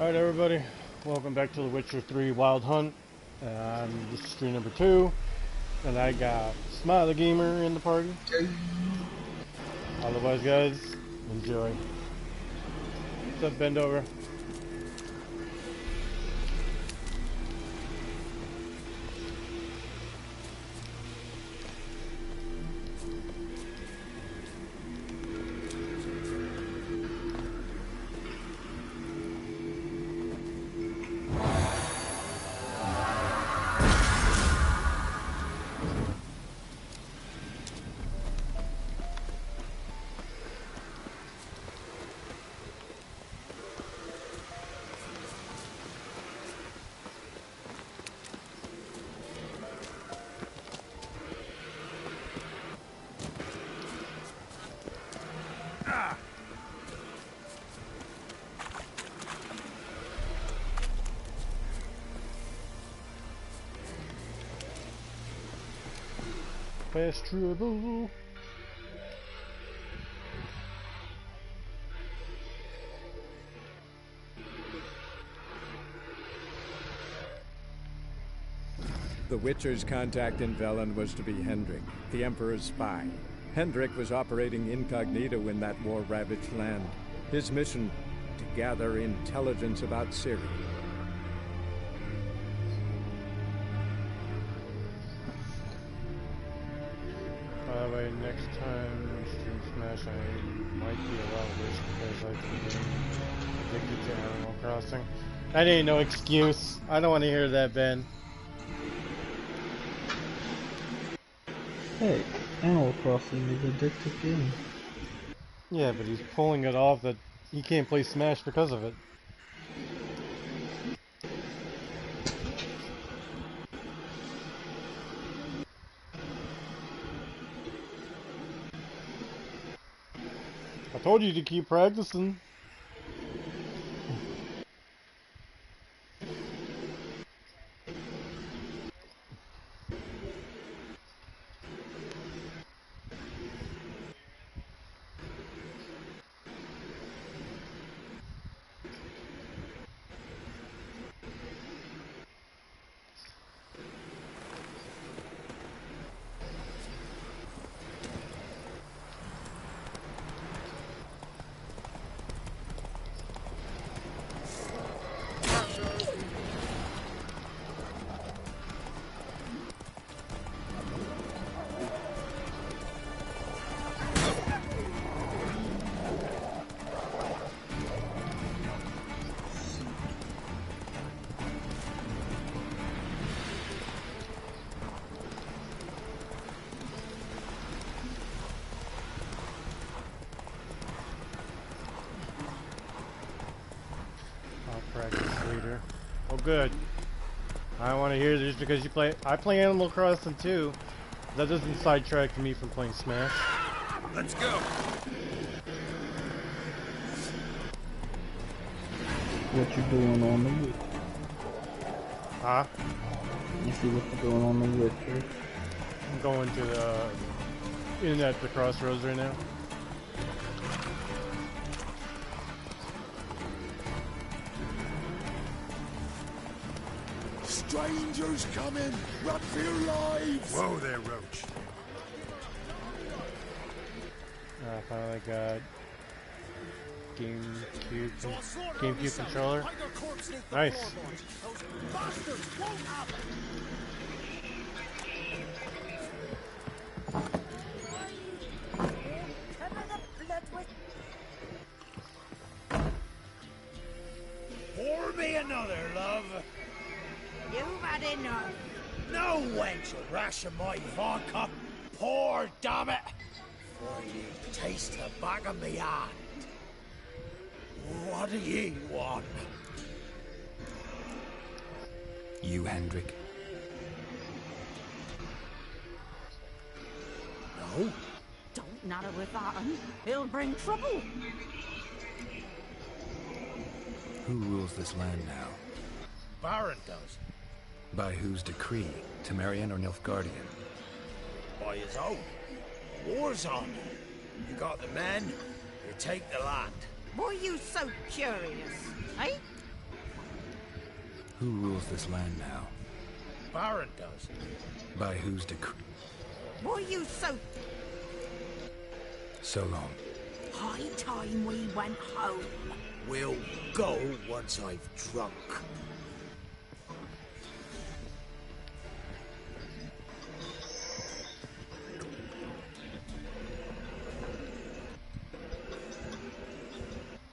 Alright everybody, welcome back to The Witcher 3 Wild Hunt. This is stream number 2, and I got SmileyGamer in the party. Otherwise guys, enjoy. What's up, bend over? Fast travel. The Witcher's contact in Velen was to be Hendrik, the Emperor's spy. Hendrik was operating incognito in that war-ravaged land. His mission, to gather intelligence about Ciri. By the way, next time Stream Smash I might be a lot worse because I've been addicted to Animal Crossing. That ain't no excuse. I don't want to hear that, Ben. Hey, Animal Crossing is an addictive game. Yeah, but he's pulling it off that he can't play Smash because of it. I told you to keep practicing. Oh, good. I want to hear this because you play. I play Animal Crossing too. That doesn't sidetrack me from playing Smash. Let's go. What you doing on the Witcher? Huh? You see what you're doing on the Witcher? I'm going to at the crossroads right now. Strangers coming! Run for your lives! Whoa there, Roach. I finally got GameCube controller. Nice. Pour me another, love. You've had enough. No wench will ration my vodka. Pour, damn it. For you taste the back of me hand. What do ye want? You, Hendrik? No? Don't natter with that, he'll bring trouble. Who rules this land now? Baron does. By whose decree? Temerian or Nilfgaardian? By his own. War's on. You got the men, you take the land. Why are you so curious, eh? Who rules this land now? Baron does. By whose decree? Why you so So long. high time we went home? We'll go once I've drunk.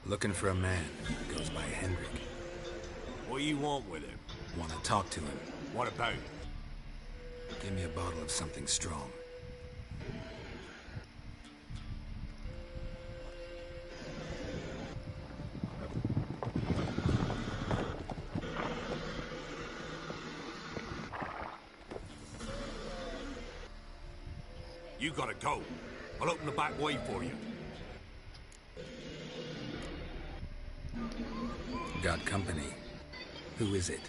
Looking for a man. Goes by Hendrik. What do you want with him? Want to talk to him. What about? Give me a bottle of something strong. You gotta go. I'll open the back way for you. Got company. Who is it?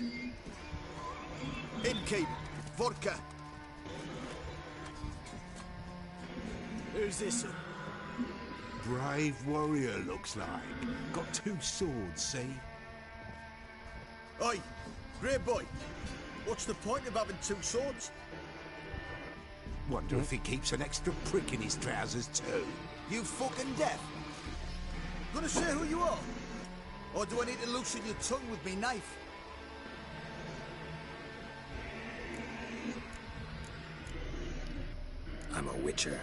Innkeep, vodka. Who's this? Brave warrior, looks like. Got 2 swords, see? Oi, grey boy. What's the point of having 2 swords? Wonder if he keeps an extra prick in his trousers, too. You fucking deaf? Gonna say who you are? Or do I need to loosen your tongue with me knife? I'm a witcher.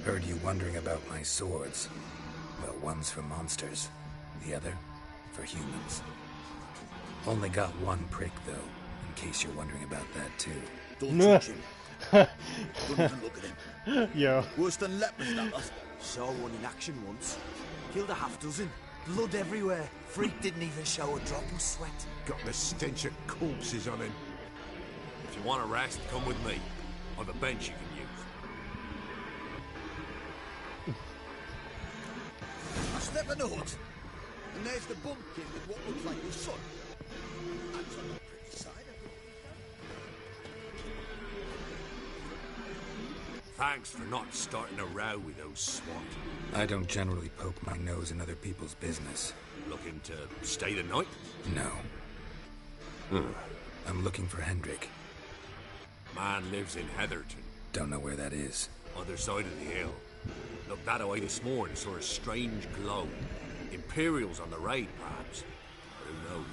Heard you wondering about my swords. Well, one's for monsters, the other for humans. Only got 1 prick, though, in case you're wondering about that, too. Don't touch him. Don't even look at him. Yo. Worse than lepers, that lot. Saw one in action once. Killed a half dozen. Blood everywhere. Freak didn't even show a drop of sweat. Got the stench of corpses on him. If you want a rest, come with me. I've a bench you can use. I step in the hut, and there's the bumpkin with what looks like your son. That's on the pretty side of it. Thanks for not starting a row with those swat. I don't generally poke my nose in other people's business. Looking to stay the night? No. I'm looking for Hendrik. Man lives in Heatherton, Don't know where that is. other side of the hill. Looked that away this morning, saw a strange glow. Imperials on the raid, perhaps. Who knows?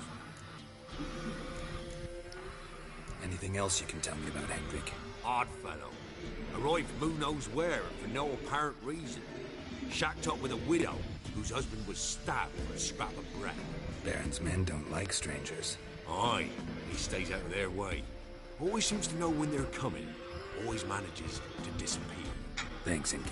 Anything else you can tell me about Hendrik? Odd fellow. Arrived from who knows where and for no apparent reason. Shacked up with a widow whose husband was stabbed for a scrap of bread. Baron's men don't like strangers. Aye, he stays out of their way. Always seems to know when they're coming. Always manages to disappear. Thanks, Inky.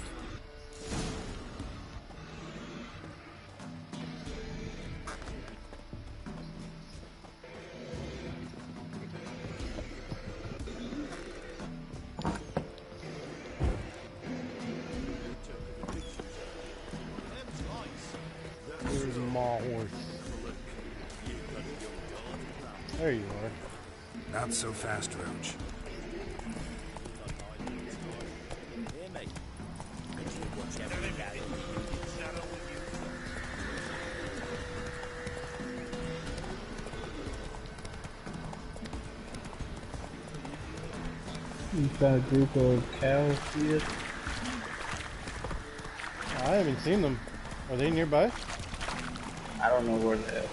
Here's my horse. There you are. Not so fast, Roach. You found a group of cows yet? I haven't seen them. Are they nearby? I don't know where they're at.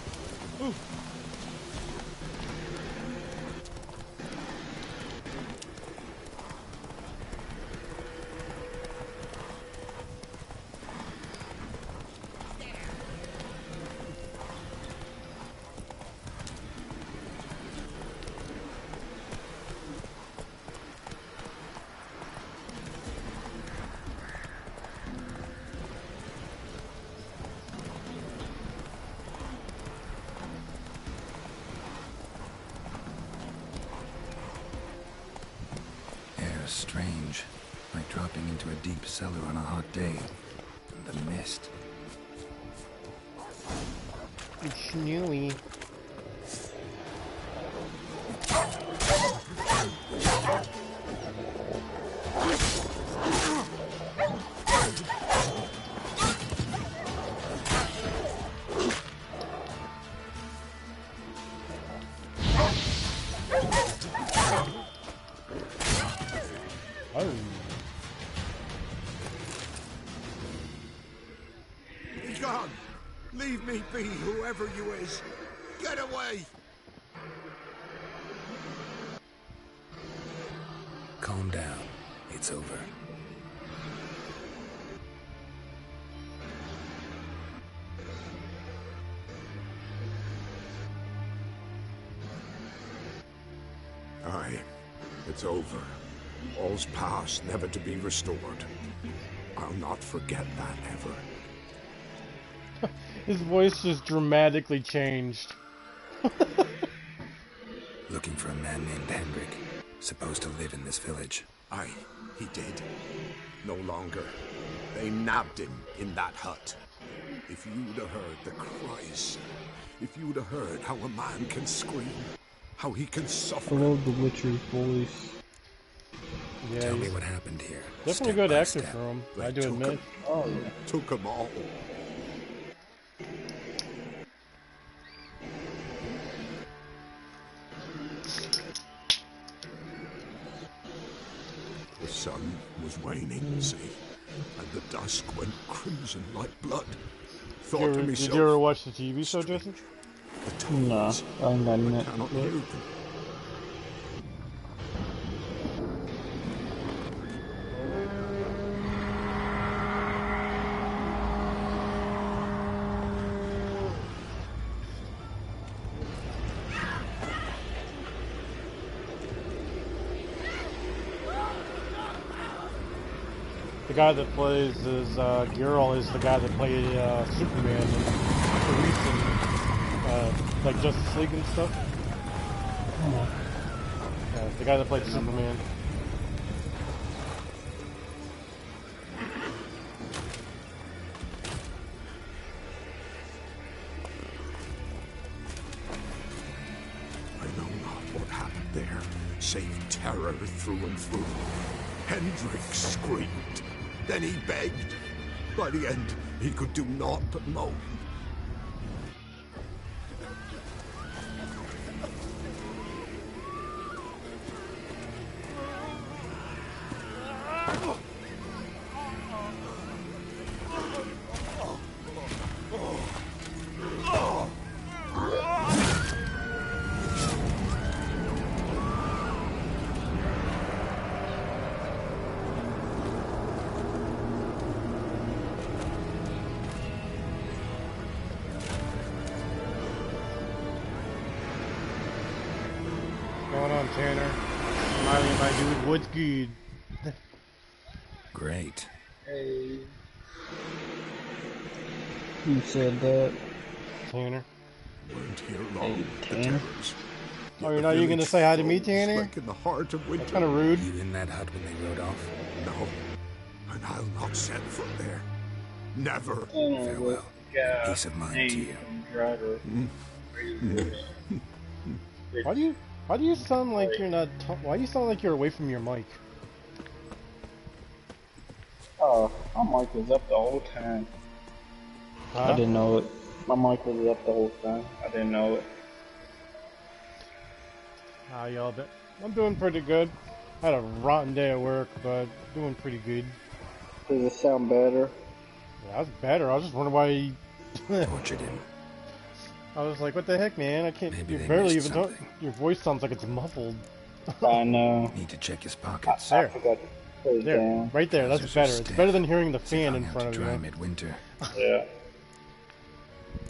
Strange. Like dropping into a deep cellar on a hot day. The mist. It's snowy. gone. Leave me be, whoever you is. Get away. Calm down. It's over. Aye, it's over. All's past, never to be restored. I'll not forget that ever. His voice just dramatically changed. Looking for a man named Hendrik, supposed to live in this village. Aye, he did. No longer. They nabbed him in that hut. If you'd have heard the cries, if you'd have heard how a man can scream, how he can suffer. I love the Witcher's voice. Yeah, Tell me what happened here. definitely a good actor for him, I do took admit. him. Oh, yeah. Took them all. The sun was waning, see, and the dusk went crimson like blood. Thought to myself, Did you ever watch the TV show, Jesse? the tones, Nah, I ain't got I net. cannot hear them. The guy that plays his Geralt is the guy that played Superman in the recent, like Justice League and stuff. Yeah, the guy that played Superman. I know not what happened there, save terror through and through. Hendrik screamed. Then he begged. By the end, he could do naught but moan. What's going on, Tanner? Smiley, my dude, what's good? Great. Hey. Who said that? Tanner. Weren't here long. Hey, The Tanner. terrors. Oh, Yet you're the not even gonna village say hi to me, froze Tanner? Like in the heart of winter. That's kind of rude. You in that hut when they rode off? No, and I'll not set foot there. Never. Farewell. Peace of mind to you. Driver. Why do you sound like you're not? Why do you sound like you're away from your mic? Oh, my mic was up the whole time. I Huh? didn't know it. My mic was up the whole time. I didn't know it. Ah, y'all, but I'm doing pretty good. I had a rotten day at work, but doing pretty good. Does it sound better? Yeah, that's better. I was just wondering why. Tortured him. I was like, what the heck, man? I can't. Maybe You they barely missed even talk. something. Your voice sounds like it's muffled. I know. Need to check his pockets. I There. forgot to put it There, down. right there. That's Trousers are better. It's stiff. better than hearing the As if fan hung in out front to of dry you. midwinter. Yeah.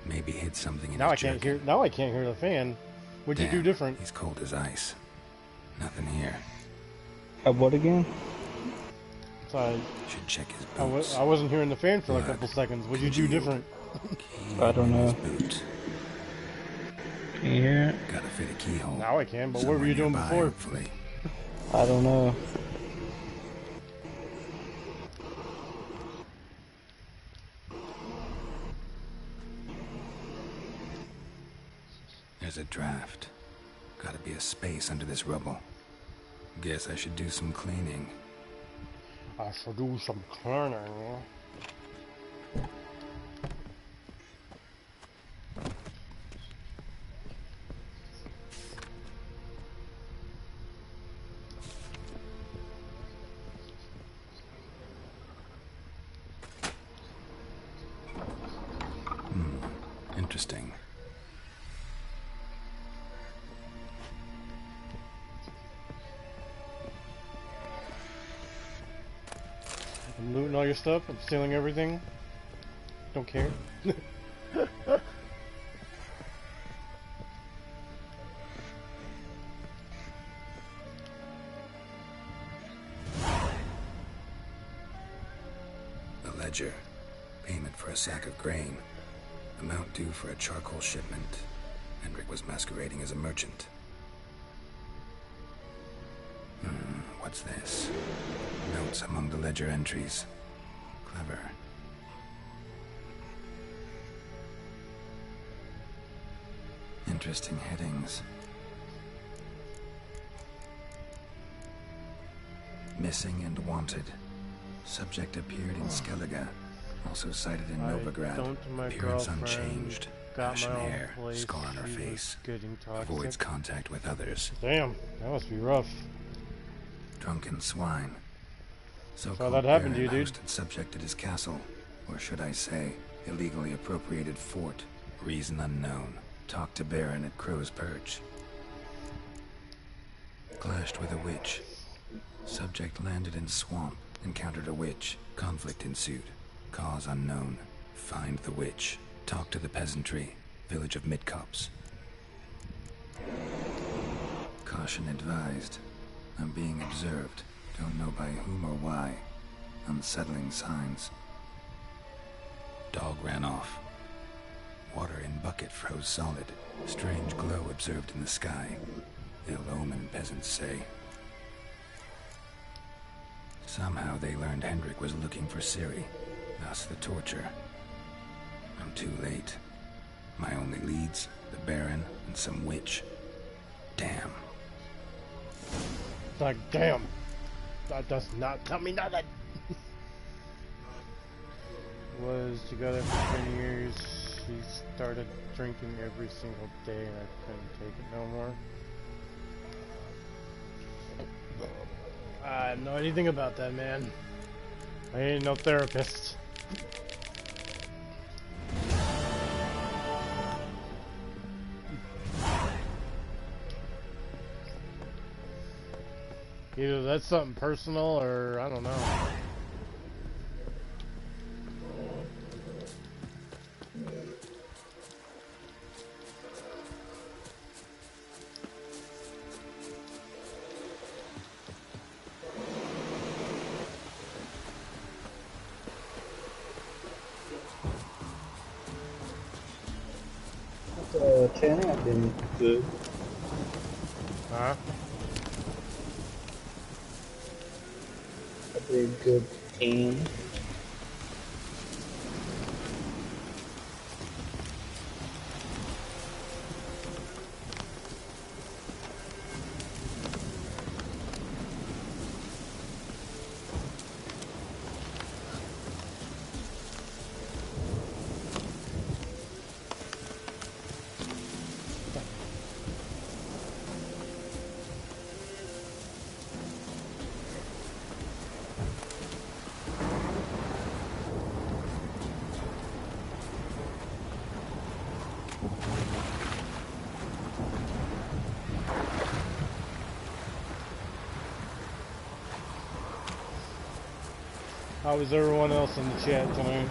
Maybe hid something in Now I his can't jacket. hear. Now I can't hear the fan. What'd you do Damn, different? He's cold as ice. Nothing here. What again? So Should check his boots. I wasn't hearing the fan for like a Blood. couple seconds. What'd you do different? I don't In his know. boot. Can you hear it? Gotta fit a keyhole. Now I can, but what were you doing Somewhere before? nearby, hopefully. I don't know. There's a draft. Gotta be a space under this rubble. Guess I should do some cleaning. I should do some cleaning. Interesting. I'm looting all your stuff. I'm stealing everything. Don't care. A ledger. Payment for a sack of grain. Amount due for a charcoal shipment. Hendrik was masquerading as a merchant. What's this? Notes among the ledger entries. Clever. Interesting headings. Missing and wanted. Subject appeared in Skellige. Also cited in Novigrad. Appearance unchanged. Ashen hair. Scar on her face. Avoids contact with others. Damn, that must be rough. Drunken swine. So that happened to you, dude. Hosted subject at his castle. Or should I say, illegally appropriated fort. Reason unknown. Talked to Baron at Crow's Perch. Clashed with a witch. Subject landed in swamp. Encountered a witch. Conflict ensued. Cause unknown. Find the witch. Talk to the peasantry. Village of Midcops. Caution advised. I'm being observed. Don't know by whom or why. Unsettling signs. Dog ran off. Water in bucket froze solid. Strange glow observed in the sky. Ill omen, peasants say. Somehow they learned Hendrik was looking for Ciri. Thus the torture. I'm too late. My only leads, the Baron and some witch. Damn. Like, damn. That does not tell me nothing. Was together for 10 years. She started drinking every single day and I couldn't take it no more. I know anything about that, man. I ain't no therapist. Either that's something personal or I don't know. Training has been good. Huh? A very good team. How is everyone else in the chat tonight?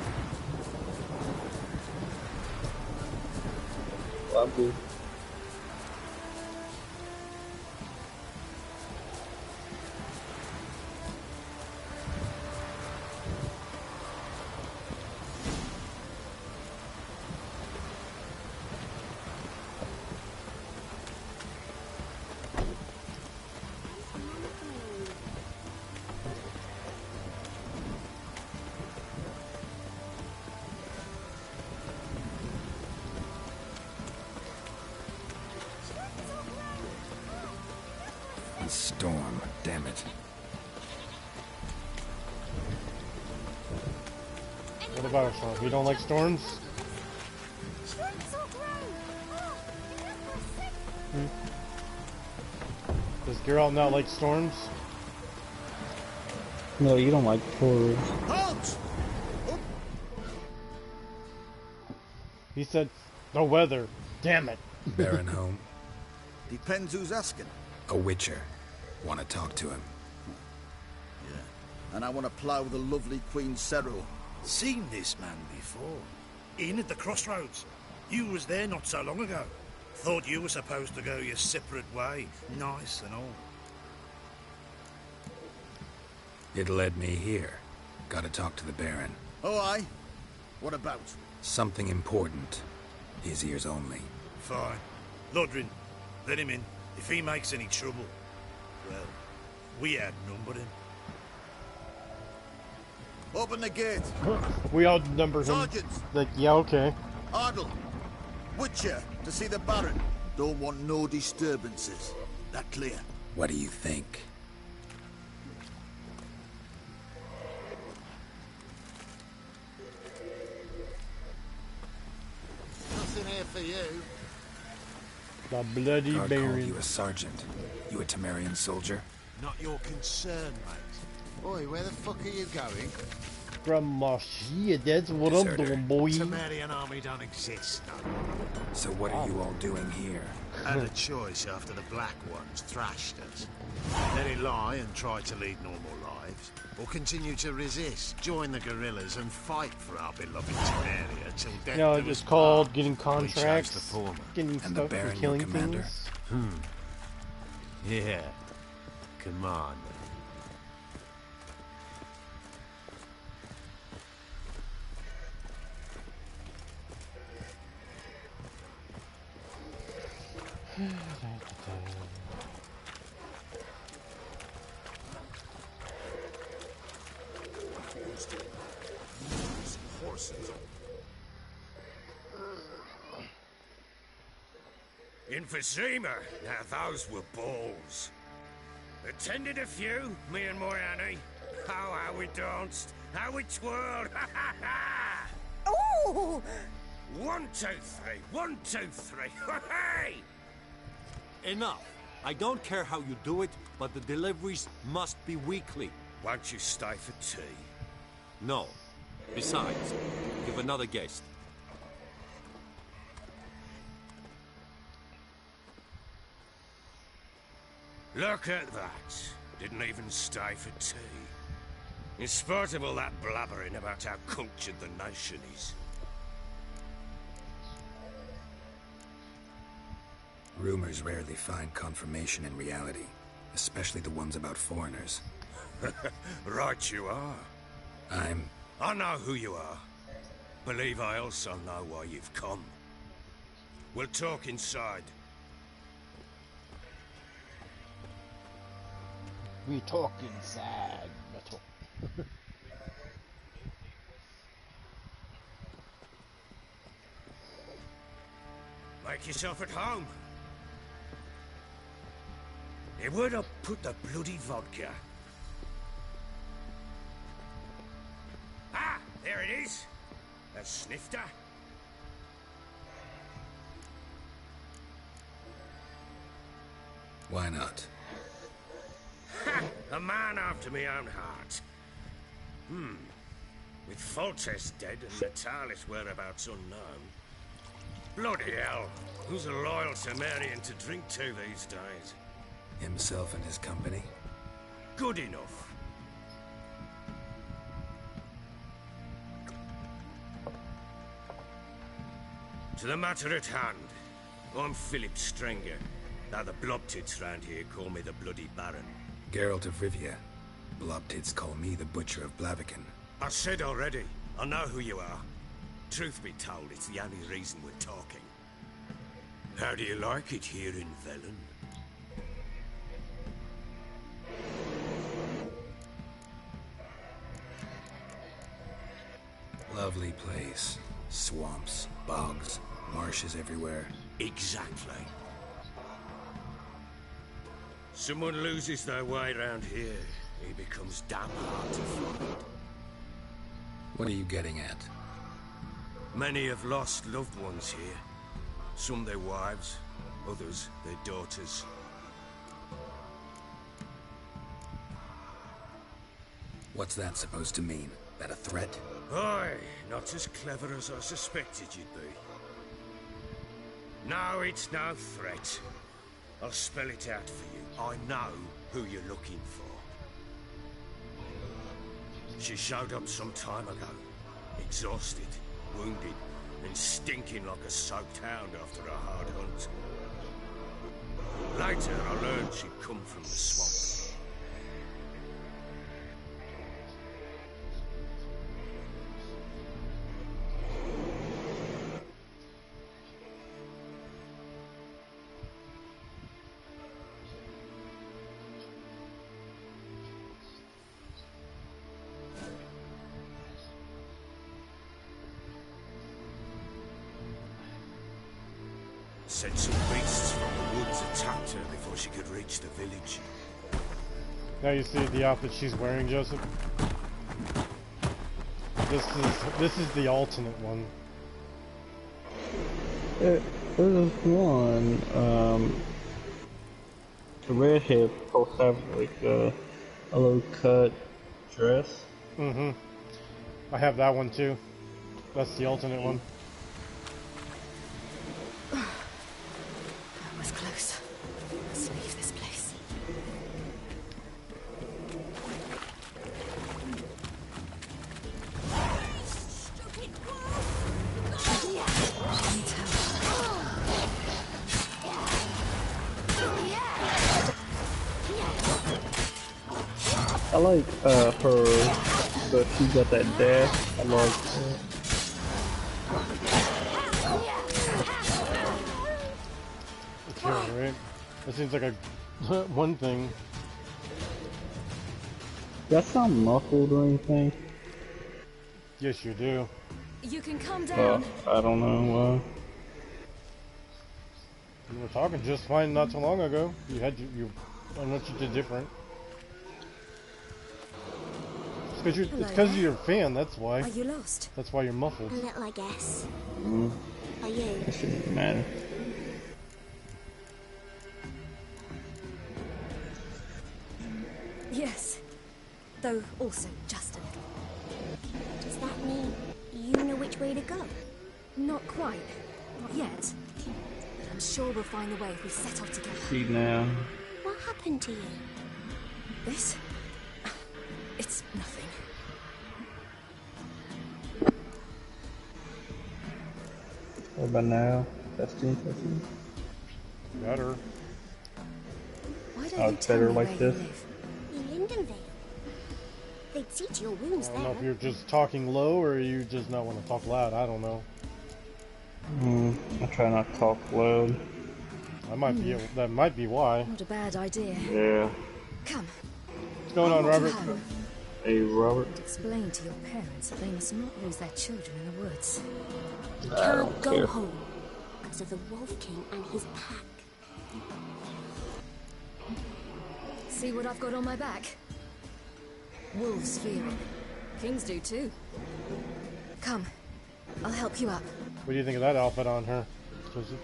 Well, I'm good. Storm, damn it. What about yourself? You don't like storms? Does Geralt not like storms? No, you don't like horror. He said The weather. Damn it. Baron home? Depends who's asking. A witcher. Want to talk to him? Yeah. And I want to plough the lovely Queen Cyril. Seen this man before. In at the crossroads. You was there not so long ago. Thought you were supposed to go your separate way. Nice and all. It led me here. Gotta talk to the Baron. Oh, aye? What about? Something important. His ears only. Fine. Lodrin, let him in. If he makes any trouble, well, we outnumber him. Open the gate. We outnumber him. Sergeants. Like, yeah, okay. Ardle. Witcher, to see the Baron. Don't want no disturbances. That clear? What do you think? Nothing here for you. The bloody Guard Baron. called you a sergeant. You a Temerian soldier? Not your concern, mate. Oi, where the fuck are you going? Grandma, shit, that's what I'm Deserter. doing, boy. Temerian army don't exist, no. So what are you all doing here? Had a choice after the Black Ones thrashed us. Let it lie and try to lead normal lives, or continue to resist, join the guerrillas and fight for our beloved Temeria till death No, do it's us called part. getting We chose contracts, the former. getting And the stuff for Baron, your killing commander? things. Yeah, commander. Emphysema. Now those were balls. Attended a few, me and my Annie. Oh, how we danced, how we twirled. Ooh! 1, 2, 3. 1, 2, 3. Hey! Enough. I don't care how you do it, but the deliveries must be weekly. Won't you stay for tea? No. Besides, give another guest. Look at that. Didn't even stay for tea. In spite of all that blabbering about how cultured the nation is. Rumors rarely find confirmation in reality, especially the ones about foreigners. Right you are. I'm... I know who you are. Believe I also know why you've come. We'll talk inside. We talk inside metal. Make yourself at home. Where to put the bloody vodka? Ah, there it is. A snifter. Why not? Ha! A man after my own heart. With Foltest dead and Natalis whereabouts unknown. Bloody hell. Who's a loyal Temerian to drink to these days? Himself and his company? Good enough. To the matter at hand. I'm Philip Strenger. Now the Blobtits round here call me the Bloody Baron. Geralt of Rivia. Blobtits call me the Butcher of Blaviken. I said already, I know who you are. Truth be told, it's the only reason we're talking. How do you like it here in Velen? Lovely place. Swamps, bogs, marshes everywhere. Exactly. Someone loses their way around here, he becomes damn hard to find. What are you getting at? Many have lost loved ones here. Some their wives, others their daughters. What's that supposed to mean? That a threat? Aye, not as clever as I suspected you'd be. No, it's no threat. I'll spell it out for you. I know who you're looking for. She showed up some time ago. Exhausted, wounded, and stinking like a soaked hound after a hard hunt. Later, I learned she'd come from the swamp. Said some beasts from the woods attacked her before she could reach the village. Now you see the outfit she's wearing, Joseph. This is the alternate one. There's one. The redhead supposed to have like a low cut dress. Mm-hmm. I have that one too. That's the alternate one. That was close. Let's leave this place. I like her, but she got that dash. I like that. Okay, right? That seems like a one thing. That's not muffled or anything. Yes, you do. You can come down. I don't know why. You were talking just fine not too long ago. You had I don't know what you did different. It's because you're a fan, that's why. Are you lost? That's why you're muffled. A little, I guess. Are you? It shouldn't matter. Yes. Though also just a little. Does that mean you know which way to go? Not quite. Not yet. But I'm sure we'll find the way if we set off together. See now. What happened to you? This? It's nothing. What about now? Testing. Better. Why don't Oh, you it's tell better me like where this. you live? In Lindenvale. They'd see to your wounds I don't know if there. you're just talking low or you just not want to talk loud. I don't know. I try not to talk loud. That might be why. Not a bad idea. Yeah. Come. What's going on, Robert? Hey, Robert. Explain to your parents that they must not lose their children in the woods. You I can't don't go care. home because of the Wolf King and his pack. See what I've got on my back? Wolves fear it. Kings do too. Come. I'll help you up. What do you think of that outfit on her, Joseph?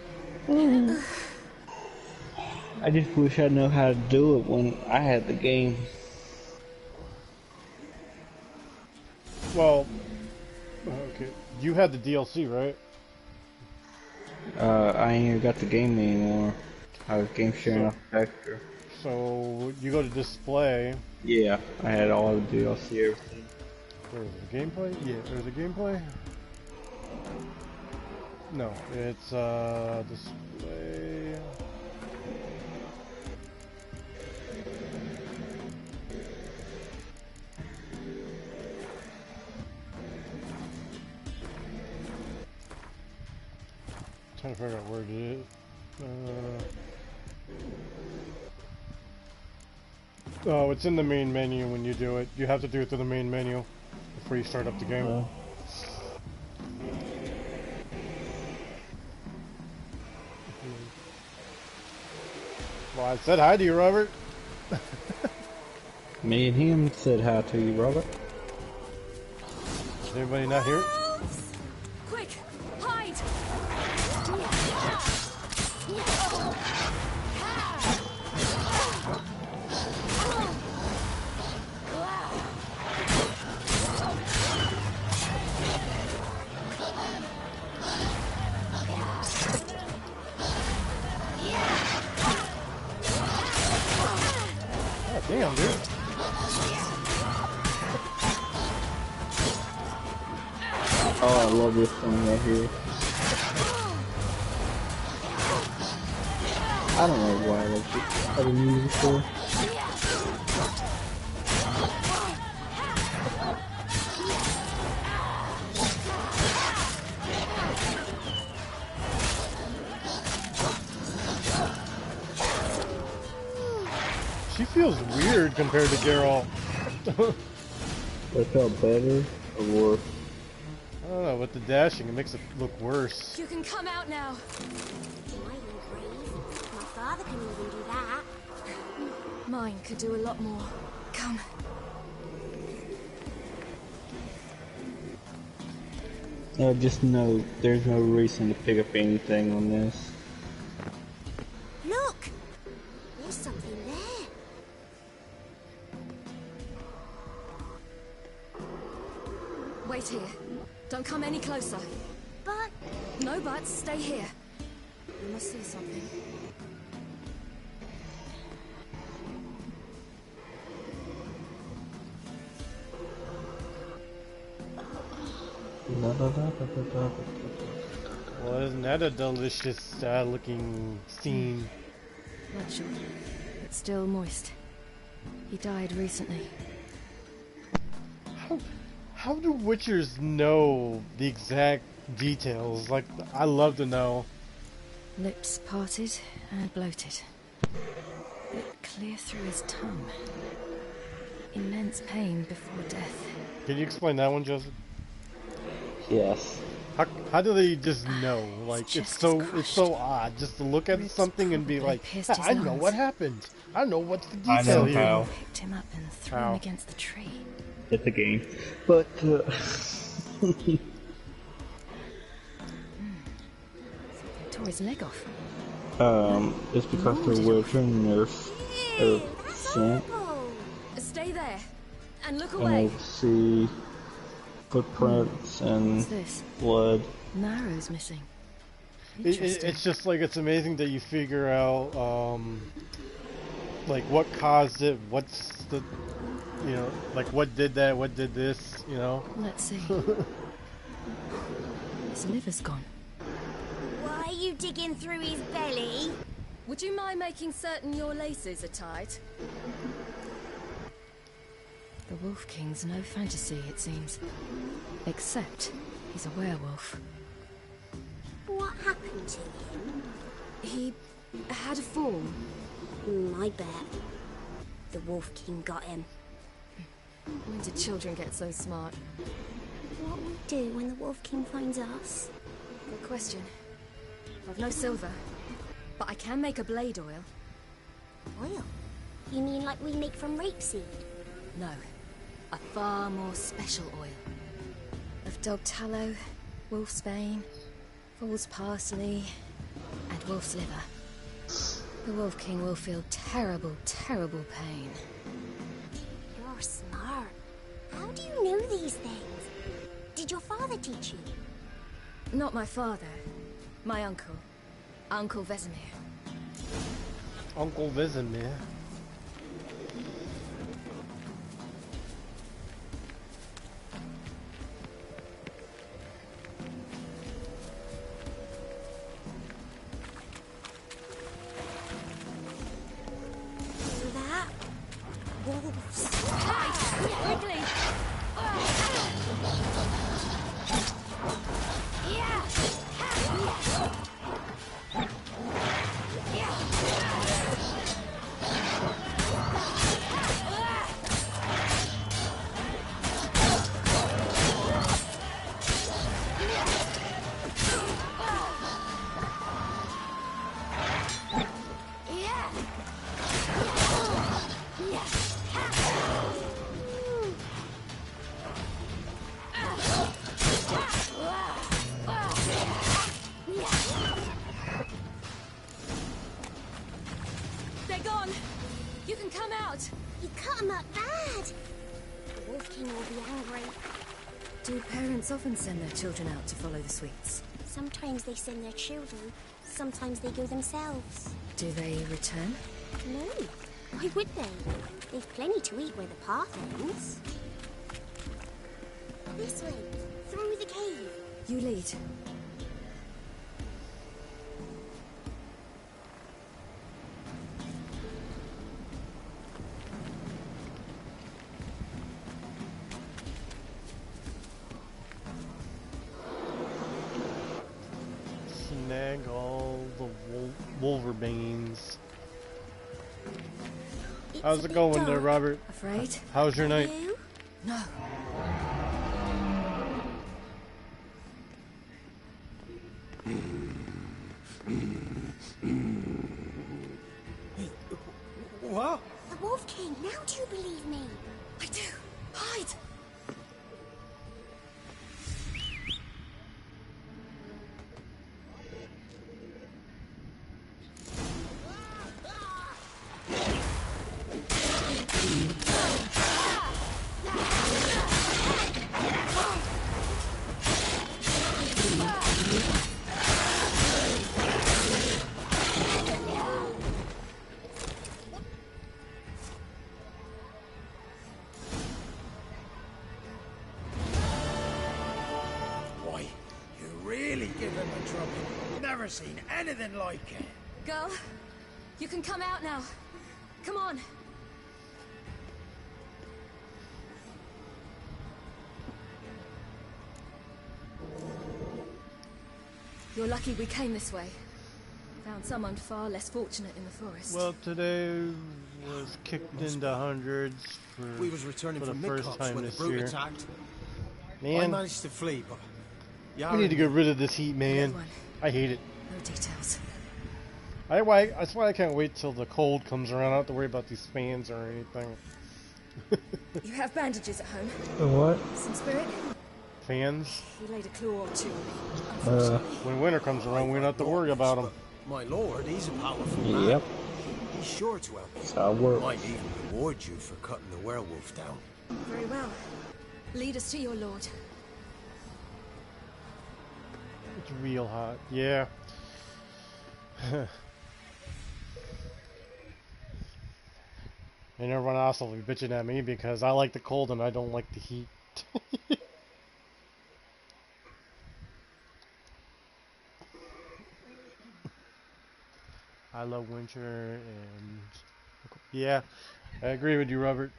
I just wish I knew how to do it when I had the game. Well, okay. You had the DLC, right? I ain't even got the game anymore. I was game sharing off Vector. So you go to display. Yeah, I had all the DLC, everything. Where is it? The gameplay? Yeah, there's the gameplay. No, it's display. Trying to figure out where it is. Oh, it's in the main menu when you do it. You have to do it through the main menu before you start up the game. Well, I said hi to you, Robert. Me and him said hi to you, Robert. Is anybody not here? Quick! Hide! Damn, dude. Oh, I love this one right here. I don't know why I like this other music before. She feels weird compared to Geralt. That felt better or worse? I don't know, with the dashing, it makes it look worse. You can come out now. Smiling brave. My father can even do that. Mine could do a lot more. Come. Just know there's no reason to pick up anything on this. Look! There's something there. Wait here. Don't come any closer. But... No buts. Stay here. You must see something. Well, isn't that a delicious looking scene? Bloodshot, but still moist. He died recently. How do Witchers know the exact details? Like, I love to know. Lips parted and bloated. Bit clear through his tongue. Immense pain before death. Can you explain that one, Joseph? Yes. How do they just know? Like, it's so odd just to look at something and be like, I know what happened. I know what's the detail here. I know how. Picked him up and threw him against the tree. It's a game. But, Tore his leg off. it's because the Witcher nerfs scent. Stay there and look And away. I see footprints and blood. Marrow's missing. It's just like, it's amazing that you figure out, like, what caused it, what's the, you know, like, what did that, what did this, you know? Let's see. His liver's gone. Why are you digging through his belly? Would you mind making certain your laces are tied? The Wolf King's no fantasy, it seems. Except he's a werewolf. What happened to him? He had a fall. I bet. The Wolf King got him. When did children get so smart? What will we do when the Wolf King finds us? Good question. I've no silver, but I can make a blade oil. Oil? You mean like we make from rapeseed? No, a far more special oil. Of dog tallow, wolf's bane, fool's parsley, and wolf's liver. The Wolf King will feel terrible, terrible pain. You're smart. How do you know these things? Did your father teach you? Not my father. My uncle. Uncle Vesemir. Uncle Vesemir. That? Wolves. Quickly! They're gone! You can come out! You cut him up bad! The Wolf King will be angry. Do parents often send their children out to follow the sweets? Sometimes they send their children, sometimes they go themselves. Do they return? No, Why would they? They've plenty to eat where the path ends. This way, through the cave. You lead. Snag all the Wolverines. How's it going there, Robert? Afraid? How's your night? No. What? The Wolf King, now do you believe me? I do. Hide! Never seen anything like it. Girl, you can come out now. Come on. You're lucky we came this way. Found someone far less fortunate in the forest. Well, today was kicked into hundreds for, we was returning for the from first time when this the brute year. attacked. I Man, managed to flee, but we need to get rid of this heat, man. I hate it. No details. That's why I can't wait till the cold comes around. I don't have to worry about these fans or anything. You have bandages at home? What? Some spirit? Fans? He laid a claw or two on me. When winter comes around, we don't have to worry about them. My lord, he's a powerful man. Yep. He's sure to help you. That's how it works. Might even reward you for cutting the werewolf down. Very well. Lead us to your lord. It's real hot. Yeah. And everyone else will be bitching at me because I like the cold and I don't like the heat. I love winter and... Yeah, I agree with you, Robert.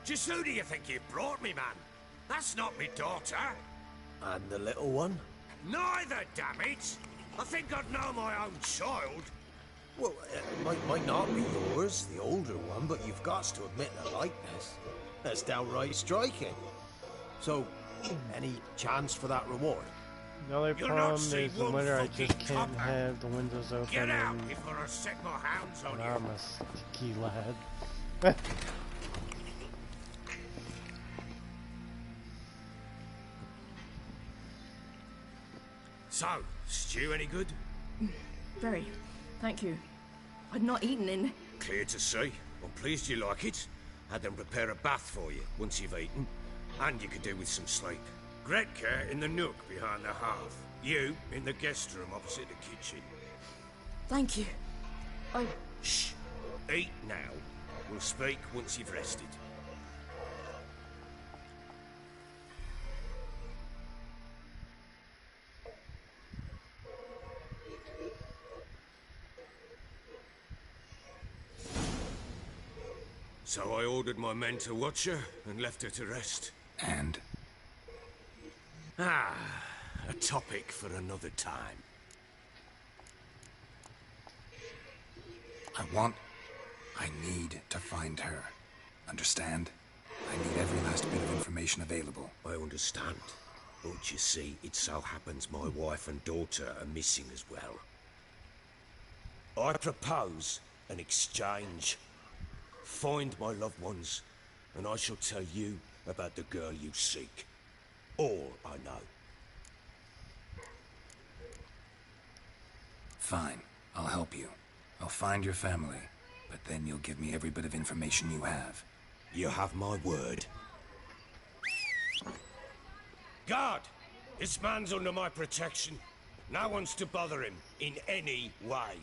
Just who do you think you brought me, man? That's not me daughter. And the little one? Neither, damn it! I think I'd know my own child. Well, it might not be yours, the older one, but you've got to admit the likeness. That's downright striking. So, any chance for that reward? The only problem is the winter I just can't have the windows open. Get out before I set my hounds on you. I'm a sticky lad. So, stew any good? Very. Thank you. I'd not eaten in... Clear to see. I'm pleased you like it. Had them prepare a bath for you once you've eaten. And you could do with some sleep. Gretka in the nook behind the hearth. You in the guest room opposite the kitchen. Thank you. Shh. Eat now. We'll speak once you've rested. So I ordered my men to watch her and left her to rest. And? Ah, a topic for another time. I need to find her. Understand? I need every last bit of information available. I understand. But you see, it so happens my wife and daughter are missing as well. I propose an exchange. Find my loved ones, and I shall tell you about the girl you seek. All I know. Fine. I'll help you. I'll find your family. But then you'll give me every bit of information you have. You have my word. Guard! This man's under my protection. No one's to bother him in any way.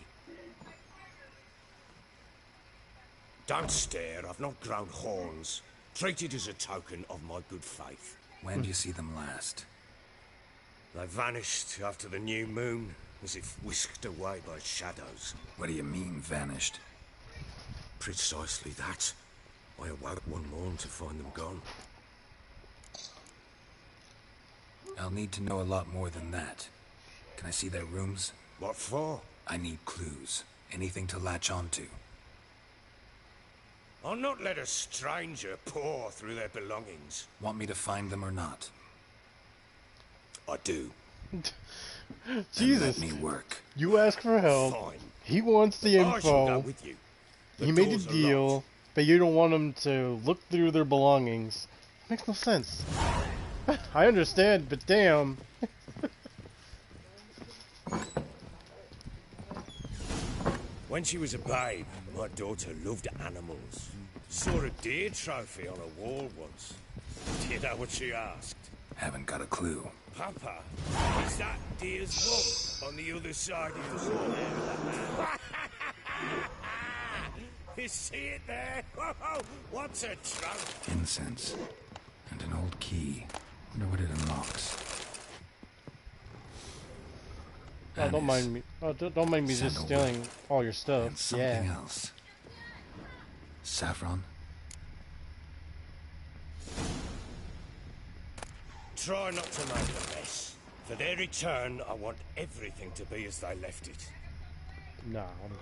Don't stare, I've not grown horns. Treat it as a token of my good faith. When do you see them last? They vanished after the new moon, as if whisked away by shadows. What do you mean, vanished? Precisely that. I awoke one morn to find them gone. I'll need to know a lot more than that. Can I see their rooms? What for? I need clues. Anything to latch onto. I'll not let a stranger pore through their belongings. Want me to find them or not? I do. Jesus. Let me work. You ask for help. Fine. He wants the I shall go info. with you. He made a deal, but you don't want him to look through their belongings. Makes no sense. I understand, but damn. When she was a babe, my daughter loved animals. Saw a deer trophy on a wall once. Do you know what she asked? Haven't got a clue. Papa, is that deer's rump on the other side of the wall? You see it there? Whoa, what's a trunk? Incense. And an old key. Wonder what it unlocks. Oh, don't mind me. Oh, don't mind me just stealing all your stuff. And something else. Saffron? Try not to make a mess. For their return, I want everything to be as they left it. Nah, I don't know.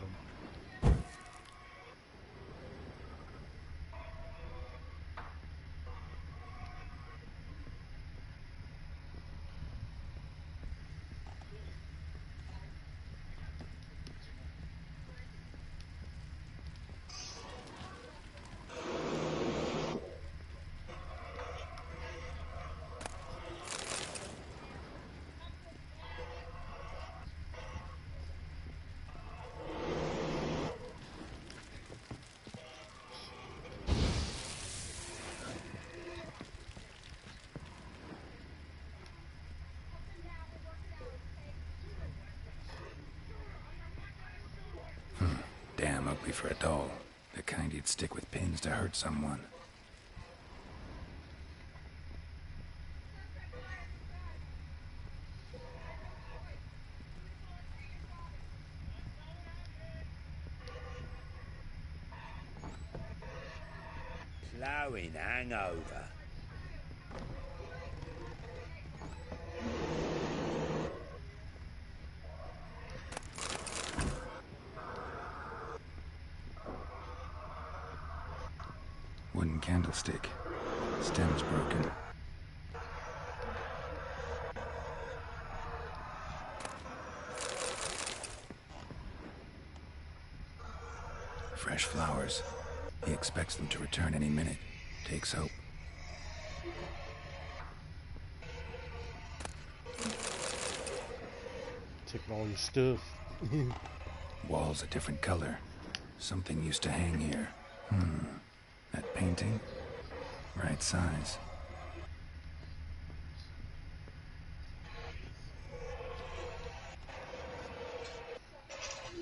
Damn ugly for a doll. The kind you'd stick with pins to hurt someone. Flowing hangover. Wooden candlestick. Stem's broken. Fresh flowers. He expects them to return any minute. Takes hope. Taking all your stuff. Wall's a different color. Something used to hang here. That painting? Right size.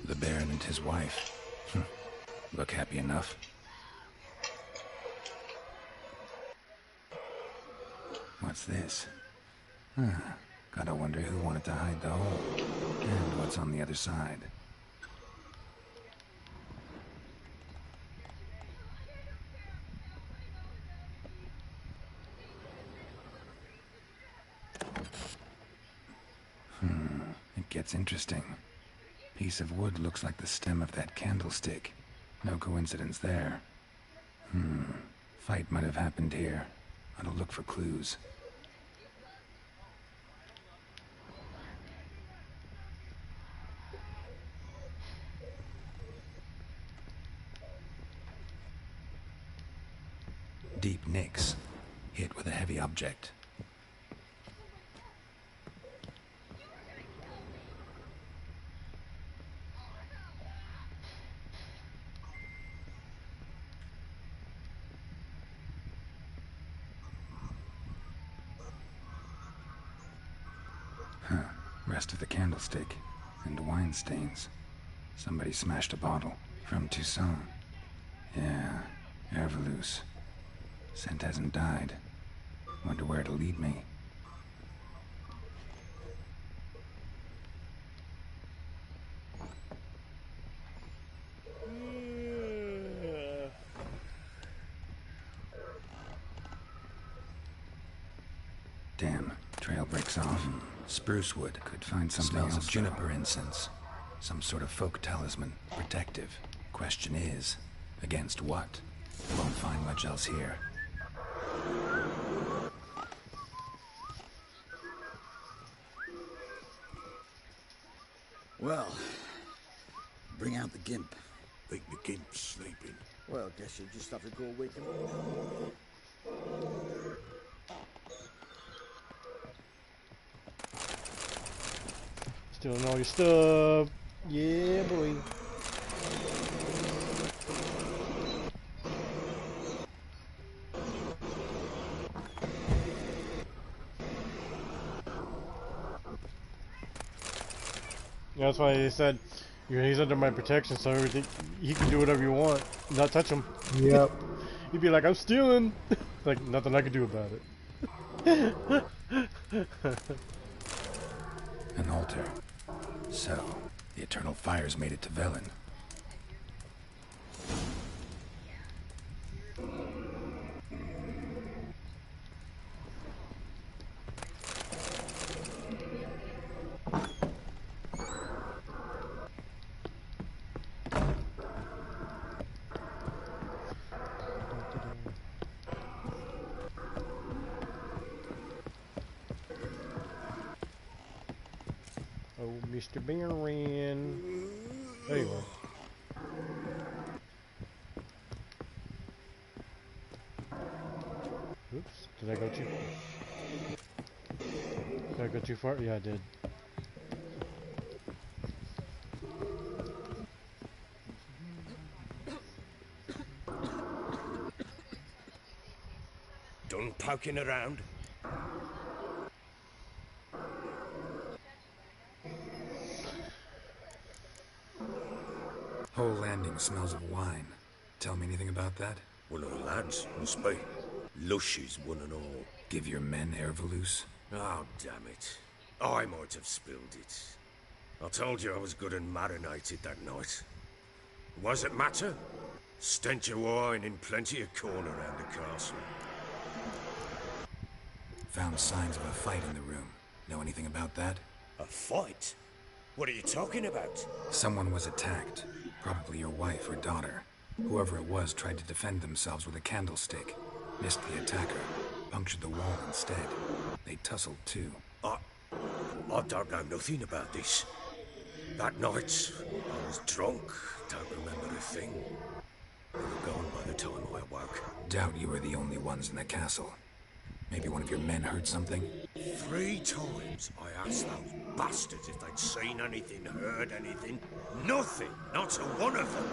The Baron and his wife. Look happy enough. What's this? Gotta wonder who wanted to hide the hole. And what's on the other side. It gets interesting. Piece of wood looks like the stem of that candlestick. No coincidence there. Fight might have happened here. I'll look for clues. Deep nicks. Hit with a heavy object. Rest of the candlestick. And wine stains. Somebody smashed a bottle. From Toussaint. Yeah, Herveloos. Scent hasn't died. Wonder where it'll lead me. Damn, trail breaks off. Spruce wood. Could find something else. Smells of juniper incense. Some sort of folk talisman. Protective. Question is, against what? Won't find much else here. Well, bring out the gimp. Think the gimp's sleeping. Well, guess you'll just have to go wake him up. Stealing all your stuff. Yeah, boy. Yeah, that's why he said he's under my protection, so everything he can do whatever you want, not touch him. Yep. He'd be like, "I'm stealing." Like nothing I can do about it. An altar. So, the eternal fires made it to Velen. Oh, Mr. Baron. There you are. Oops, did I go too far? Did I go too far? Yeah, I did. Done poking around? Whole landing smells of wine. Tell me anything about that? One of the lads, must be. Lushes, one and all. Give your men Herveloos? Oh, damn it. I might have spilled it. I told you I was good and marinated that night. Was it matter? Stench of wine in plenty of corn around the castle. Found signs of a fight in the room. Know anything about that? A fight? What are you talking about? Someone was attacked. Probably your wife or daughter. Whoever it was tried to defend themselves with a candlestick. Missed the attacker. Punctured the wall instead. They tussled too. I don't know nothing about this. That night, I was drunk. Don't remember a thing. They were gone by the time I awoke. Doubt you were the only ones in the castle. Maybe one of your men heard something? 3 times I asked those bastards if they'd seen anything, heard anything. Nothing! Not a one of them!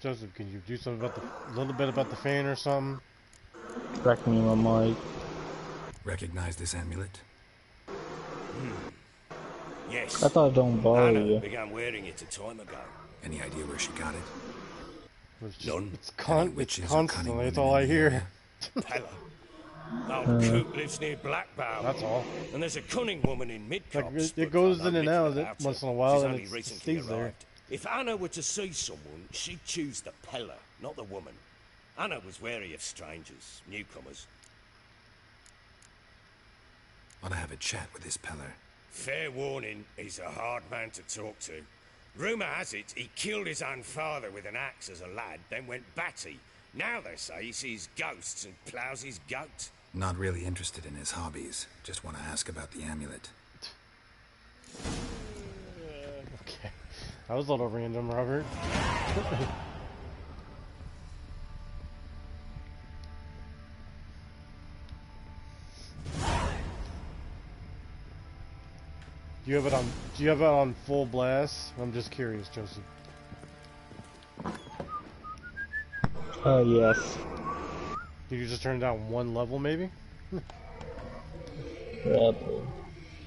Joseph, can you do something about a little bit about the fan or something? Crack me in my mic. Recognize this amulet? Yes. I thought it don't bother Anna you. began wearing it a time ago. Any idea where she got it? None. It's constantly, that's all I hear. Pella. Old Coot lives near Blackbow. That's all. And there's a cunning woman in Midcops. It goes in and out about once her. in a while She's and only it recently stays there. arrived. If Anna were to see someone, she'd choose the Pella, not the woman. Anna was wary of strangers, newcomers. Ought to have a chat with this Peller. Fair warning, he's a hard man to talk to. Rumour has it he killed his own father with an axe as a lad, then went batty. Now they say he sees ghosts and ploughs his goat. Not really interested in his hobbies. Just want to ask about the amulet. Okay. That was a little random, Robert. Do you have it on full blast? I'm just curious, Joseph. Yes. Did you just turn it down 1 level, maybe? Yep.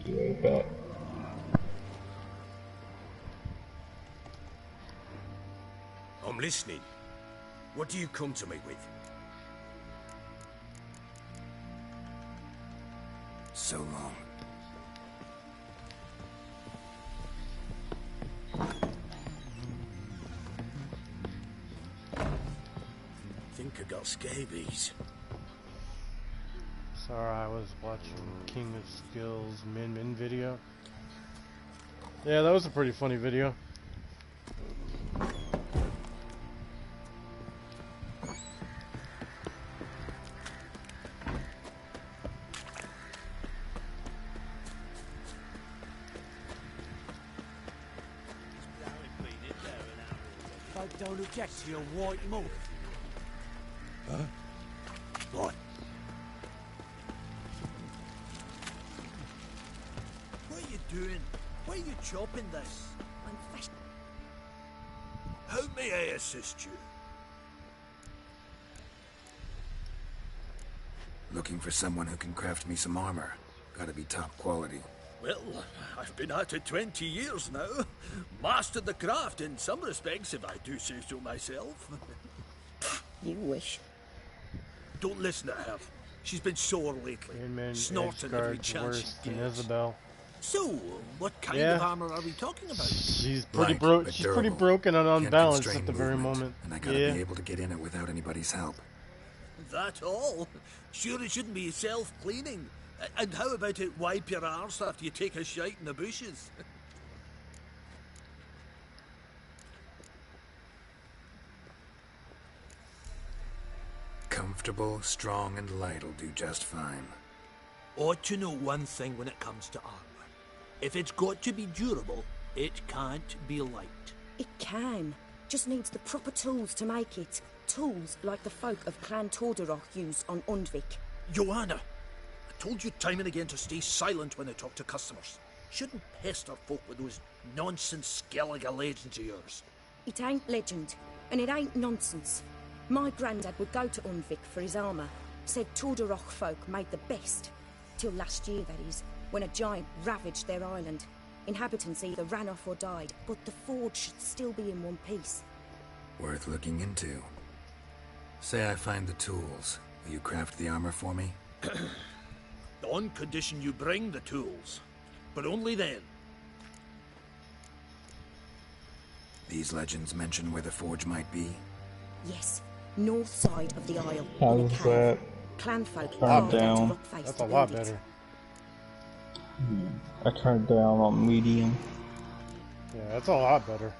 Be right back. I'm listening. What do you come to me with? So long. Think I got scabies. Sorry, I was watching King of Skills Min video. Yeah, that was a pretty funny video. I don't object to your white mug. Huh? What? What are you doing? Why are you chopping this? I'm fresh. How may I assist you? Looking for someone who can craft me some armor. Gotta be top quality. Well, I've been at it 20 years now. Mastered the craft in some respects, if I do say so myself. You wish. Don't listen to her. She's been sore lately, snorting every chance worse she than gets. Isabel. So, what kind Yeah. of armor are we talking about? She's pretty Light, but She's pretty durable. broken and Can't unbalanced constrain at the very movement, moment. And I gotta Yeah. be able to get in it without anybody's help. That all? Sure it shouldn't be self-cleaning. And how about it wipe your arse after you take a shite in the bushes? Comfortable, strong, and light'll do just fine. Ought to know one thing when it comes to armor. If it's got to be durable, it can't be light. It can. Just needs the proper tools to make it. Tools like the folk of Clan Tordaroch use on Undvik. Joanna, I told you time and again to stay silent when I talk to customers. Shouldn't pester folk with those nonsense Skellige legends of yours. It ain't legend, and it ain't nonsense. My granddad would go to Undvik for his armour. Said Tordaroch folk made the best. Till last year, that is, when a giant ravaged their island. Inhabitants either ran off or died, but the forge should still be in one piece. Worth looking into. Say I find the tools. Will you craft the armor for me? On condition you bring the tools. But only then. These legends mention where the forge might be? Yes, north side of the isle. How's that? Clan folk Turn carved out down. rock face That's to a lot build it. better. I turned down on medium. Yeah, that's a lot better.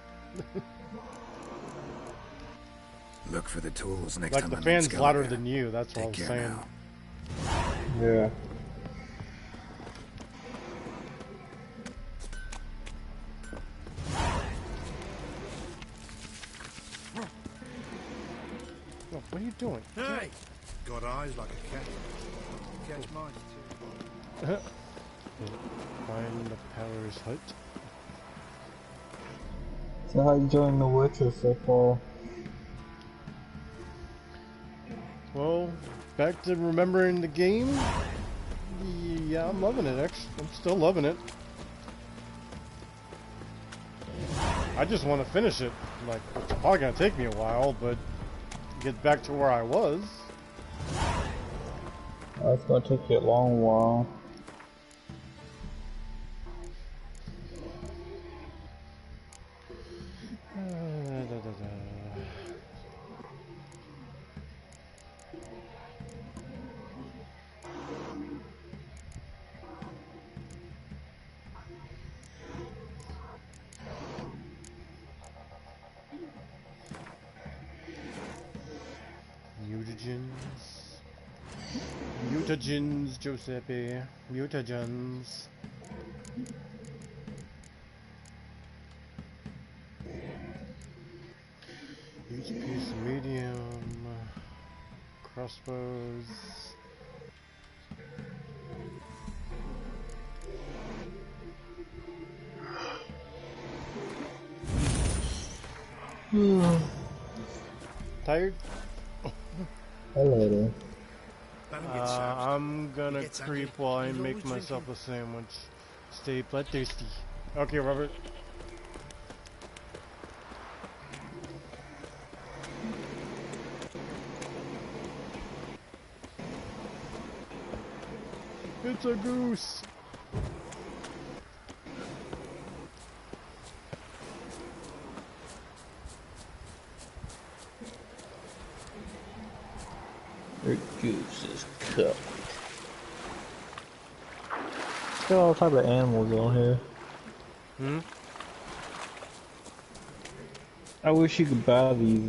Look for the tools next Like time the I'm fan's in louder Skellige. than you, that's what I Take was care saying. now. Yeah. Oh, what are you doing? Hey! Got eyes like a cat. Catch mine too. Find the Powers hut. So how you enjoying The Witcher so far? Well, back to remembering the game. Yeah, I'm loving it, I'm still loving it. I just want to finish it. Like, it's probably gonna take me a while, but get back to where I was. It's gonna take you a long while. Mutagens, Giuseppe. Mutagens. Each piece medium. Crossbows. Tired? Hello there. I'm gonna creep while I make myself a sandwich. Stay bloodthirsty. Okay, Robert. It's a goose. Your goose is cooked. Got all type of animals on here. Hmm? I wish you could buy these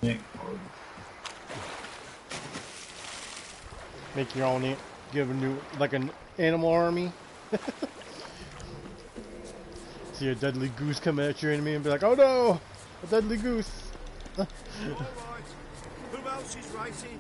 Nick. Make your own, give a new, like an animal army. See a deadly goose come at your enemy and be like, oh no, a deadly goose. Alright, who else is racing?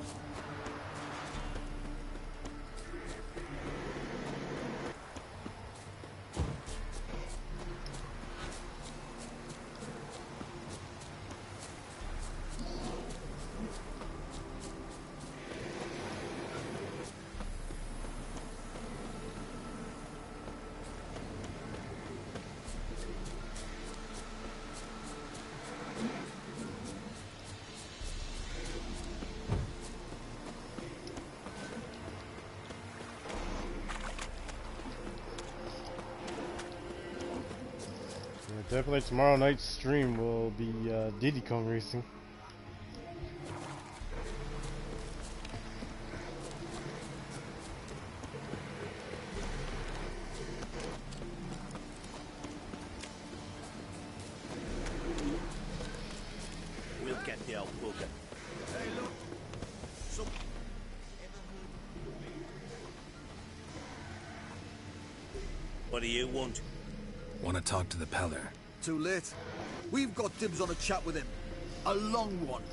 Definitely tomorrow night's stream will be Diddy Kong Racing. We'll get the old bugger. Hey, look. What do you want? Want to talk to the Peller? Too late. We've got dibs on a chat with him. A long one.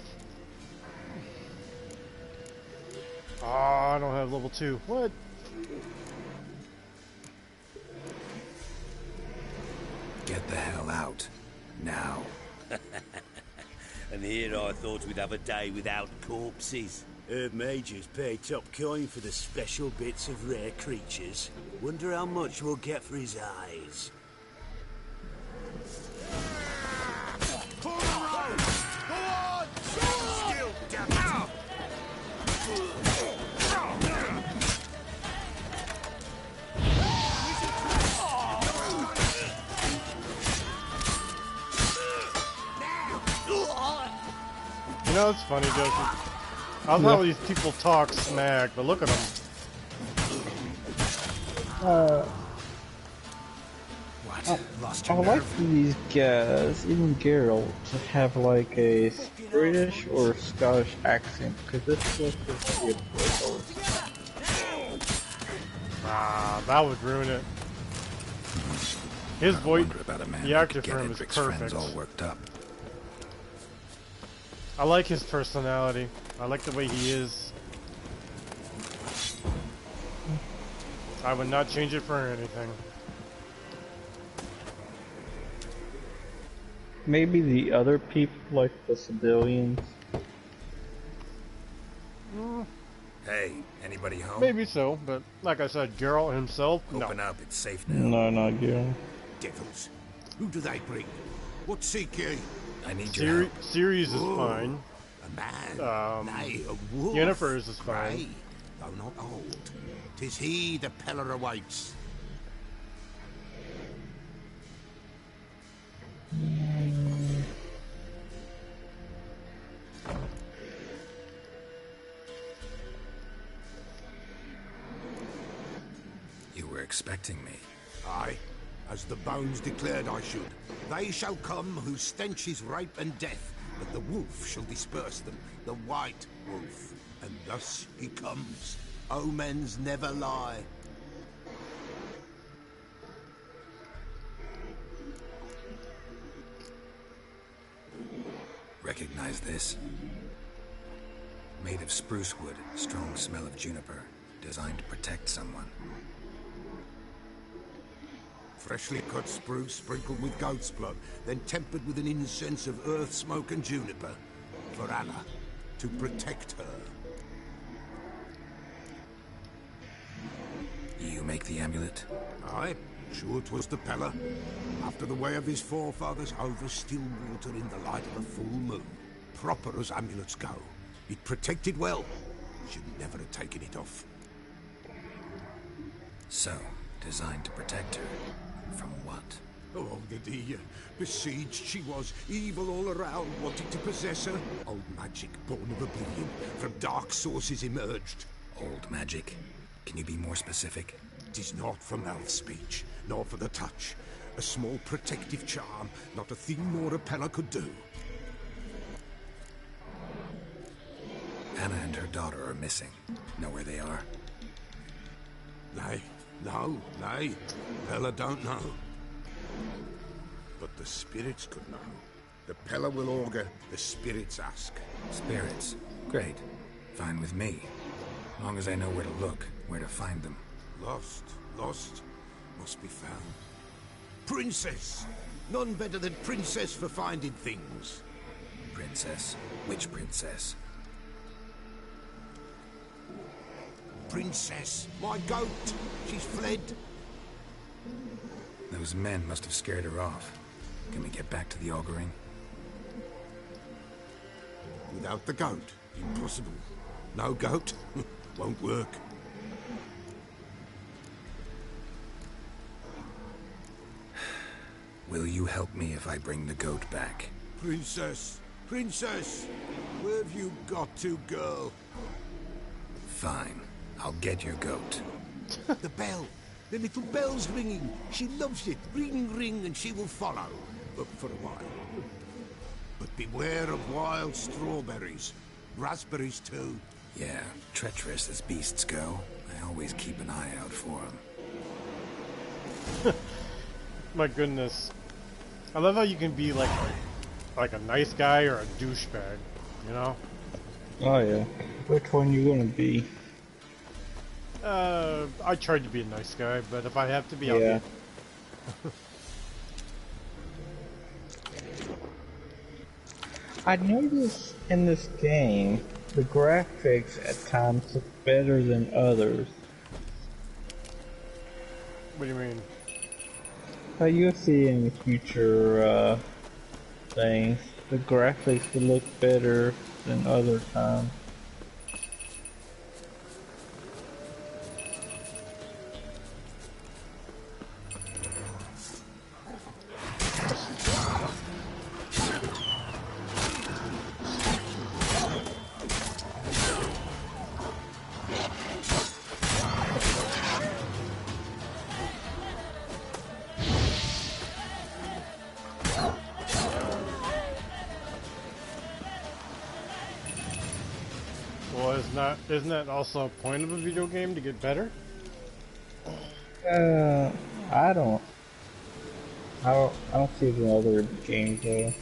Ah, I don't have level 2. What? Get the hell out. Now. And here I thought we'd have a day without corpses. Heard Major's paid top coin for the special bits of rare creatures. Wonder how much we'll get for his eyes. Pull the road! Go on! Still, damn it! You know, it's funny, Joseph. I love how these people talk smack, but look at them. What? Lost I your would like nerve? for these guys, even Geralt, to have like a British or Scottish accent, because this look is good. Ah, that would ruin it. His voice, the actor for him is perfect. All worked up. I like his personality. I like the way he is. I would not change it for anything. Maybe the other people, like the civilians. Hey, anybody home? Maybe so, but like I said, Geralt himself, Open no. up, it's safe now. No, not Geralt. Devils. Who do they bring? What seek ye? I need your help. Series is fine. A man. Nay, a wolf. Yennefer's is fine. Grey, though not old. 'Tis he the Peller awaits. You were expecting me. Aye, as the bones declared I should. They shall come whose stench is rape and death, but the wolf shall disperse them, the white wolf. And thus he comes. Omens never lie. Recognize this? Made of spruce wood, strong smell of juniper, designed to protect someone. Freshly cut spruce sprinkled with goat's blood, then tempered with an incense of earth, smoke and juniper. For Anna, to protect her. You make the amulet? Aye, sure 'twas the Peller. After the way of his forefathers, over still water in the light of a full moon. Proper as amulets go. It protected well. Should never have taken it off. So, designed to protect her. From what? Oh, the besieged she was, evil all around, wanting to possess her. Old magic, born of oblivion, from dark sources emerged. Old magic? Can you be more specific? 'Tis not for mouth speech, nor for the touch. A small protective charm, not a thing more repeller could do. Anna and her daughter are missing. Know where they are? Nay, Pella don't know. But the spirits could know. The Pella will augur, the spirits ask. Spirits? Great. Fine with me. As long as I know where to look, where to find them. Lost, must be found. Princess! None better than Princess for finding things. Princess? Which princess? Princess, my goat! She's fled. Those men must have scared her off. Can we get back to the auguring? Without the goat, impossible. No goat, won't work. Will you help me if I bring the goat back? Princess! Princess! Where have you got to, girl? Fine. I'll get your goat. The bell! The little bell's ringing. She loves it. Ring, ring, and she will follow. But for a while. But beware of wild strawberries. Raspberries, too. Yeah, treacherous as beasts go. I always keep an eye out for them. My goodness. I love how you can be like a nice guy or a douchebag, you know? Oh yeah. Which one you gonna be? I tried to be a nice guy, but if I have to be, I'll Yeah. be. I noticed in this game, the graphics at times look better than others. What do you mean? You'll see in future things, the graphics will look better than other times. Well, isn't that also a point of a video game to get better? I don't see it in other games though.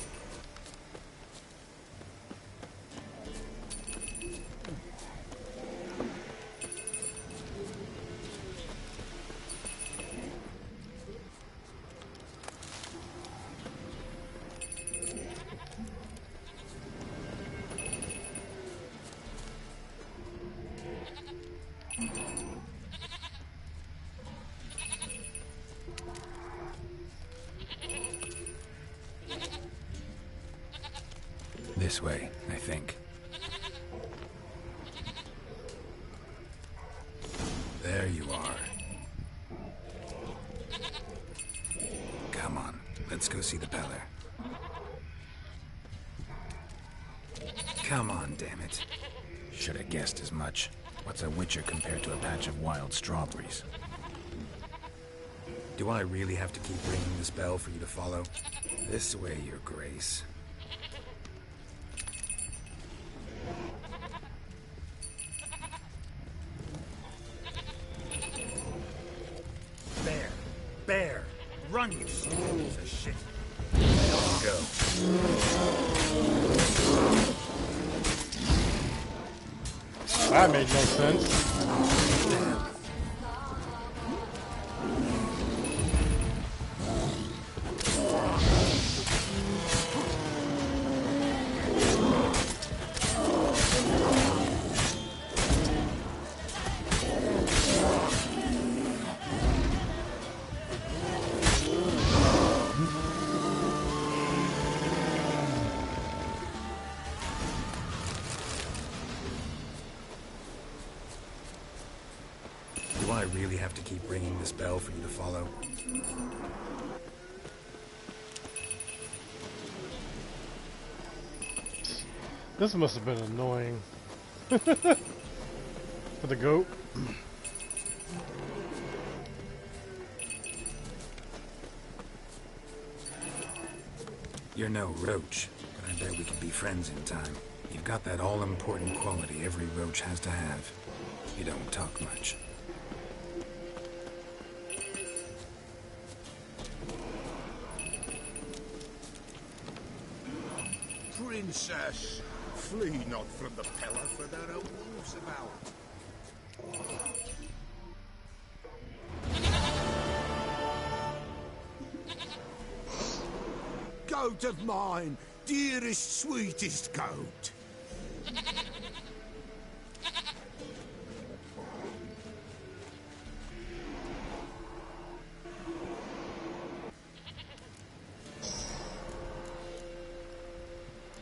This way, I think. There you are. Come on, let's go see the Peller. Come on, damn it. Should have guessed as much. What's a witcher compared to a patch of wild strawberries? Do I really have to keep ringing this bell for you to follow? This way, Your Grace. Bear! Run, you fools of shit! Go. That made no sense. I really have to keep ringing this bell for you to follow? This must have been annoying. For the goat. You're no roach, but I bet we can be friends in time. You've got that all-important quality every roach has to have. You don't talk much. Princess, flee not from the pillar, for there are wolves about. Goat of mine, dearest, sweetest goat.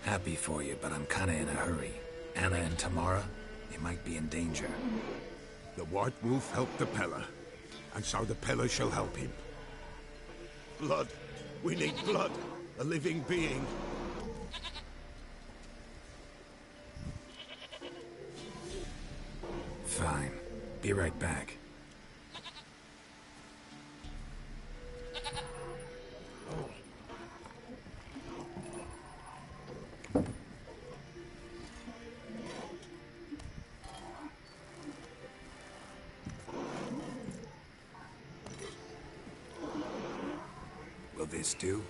Happy for you, but I'm kinda in a hurry. Anna and Tamara, they might be in danger. The White Wolf helped the Peller, and so the Peller shall help him. Blood. We need blood. A living being. Fine. Be right back. Will this do?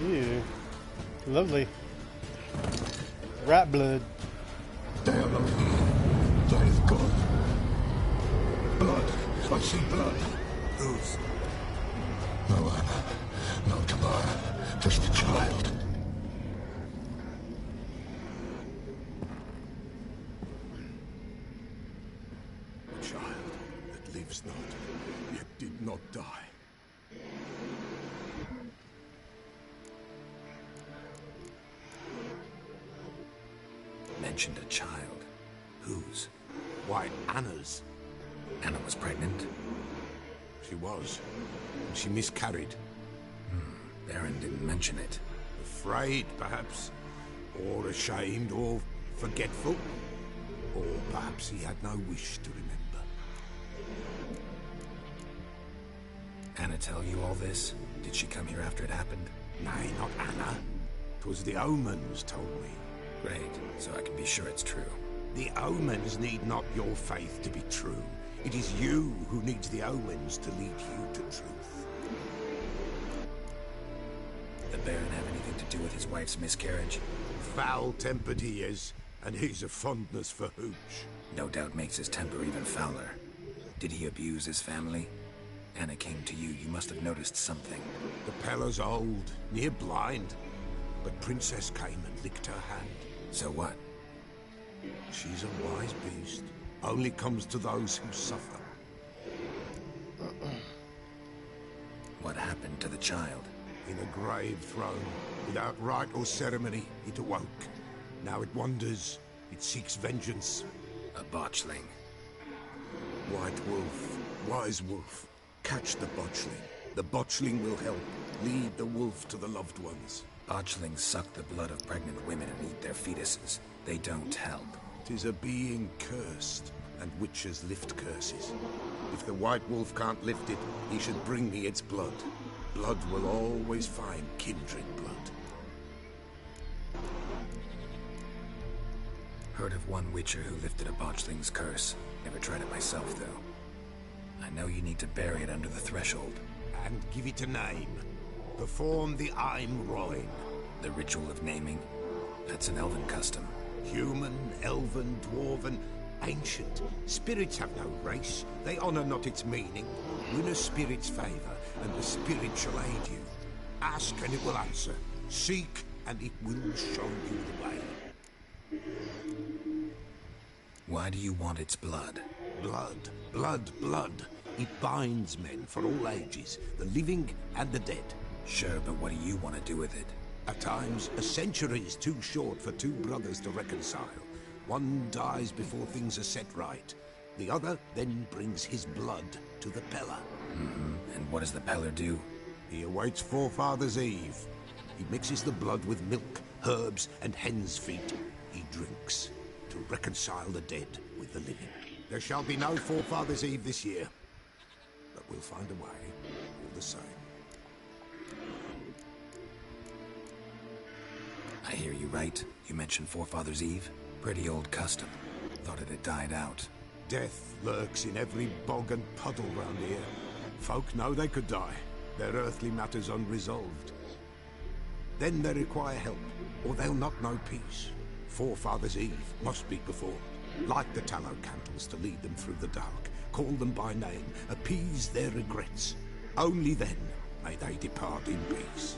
Ew. Lovely. Rat blood. They are not here. There is God. Blood. I see blood. Whose? No Anna. No Tamara. Just a child. A child that lives not, yet did not die. Mentioned a child. Whose? Why, Anna's. Anna was pregnant? She was. And she miscarried. Baron didn't mention it. Afraid, perhaps. Or ashamed, or forgetful. Or perhaps he had no wish to remember. Anna tell you all this? Did she come here after it happened? Nay, not Anna. 'Twas the omens told me. Great, so I can be sure it's true. The omens need not your faith to be true. It is you who needs the omens to lead you to truth. The Baron have anything to do with his wife's miscarriage? Foul-tempered he is, and he's a fondness for hooch. No doubt makes his temper even fouler. Did he abuse his family? Anna came to you, you must have noticed something. The Peller's old, near blind, but Princess came and licked her hand. So what? She's a wise beast. Only comes to those who suffer. What happened to the child? In a grave thrown, without rite or ceremony, it awoke. Now it wanders, it seeks vengeance. A botchling. White Wolf, wise wolf, catch the botchling. The botchling will help, lead the wolf to the loved ones. Botchlings suck the blood of pregnant women and eat their fetuses. They don't help. 'Tis a being cursed, and witches lift curses. If the White Wolf can't lift it, he should bring me its blood. Blood will always find kindred blood. Heard of one witcher who lifted a botchling's curse. Never tried it myself, though. I know you need to bury it under the threshold. And give it a name. Perform the Aim Roin. The ritual of naming? That's an elven custom. Human, elven, dwarven, Ancient. Spirits have no race. They honour not its meaning. Win a spirit's favour, and the spirit shall aid you. Ask, and it will answer. Seek, and it will show you the way. Why do you want its blood? Blood, blood, blood. It binds men for all ages, the living and the dead. Sure, but what do you want to do with it? At times, a century is too short for two brothers to reconcile. One dies before things are set right. The other then brings his blood to the Peller. And what does the Peller do? He awaits Forefathers' Eve. He mixes the blood with milk, herbs, and hen's feet. He drinks to reconcile the dead with the living. There shall be no Forefathers' Eve this year, but we'll find a way all the same. I hear you right. You mentioned Forefathers' Eve. Pretty old custom. Thought it had died out. Death lurks in every bog and puddle round here. Folk know they could die, their earthly matters unresolved. Then they require help, or they'll not know peace. Forefathers' Eve must be performed. Light the tallow candles to lead them through the dark. Call them by name, appease their regrets. Only then may they depart in peace.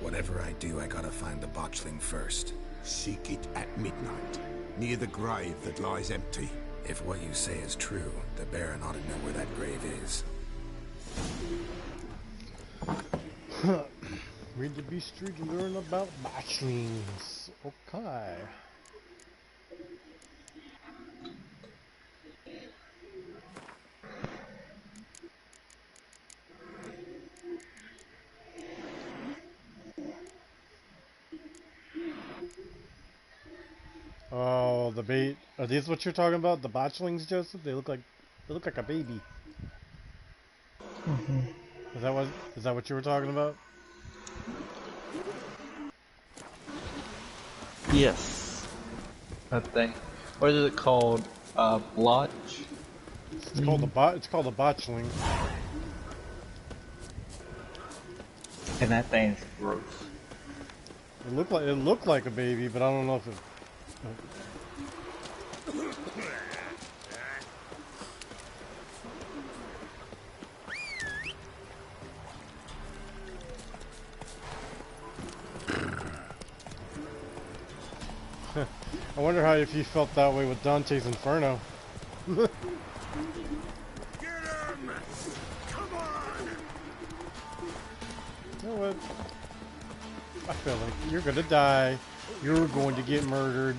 Whatever I do, I gotta find the botchling first. Seek it at midnight, near the grave that lies empty. If what you say is true, the Baron ought to know where that grave is. Read the Beast Street to learn about botchlings. Okay. Oh, the bait. Are these what you're talking about? The botchlings, Joseph? They look like a baby. Is that what you were talking about? Yes. I think. What is it called? Blotch? It's called a botchling. And that thing's gross. It looked like a baby, but I don't know if it. I wonder how if you felt that way with Dante's Inferno. Get him! Come on! You know what? I feel like you're gonna die. You're going to get murdered.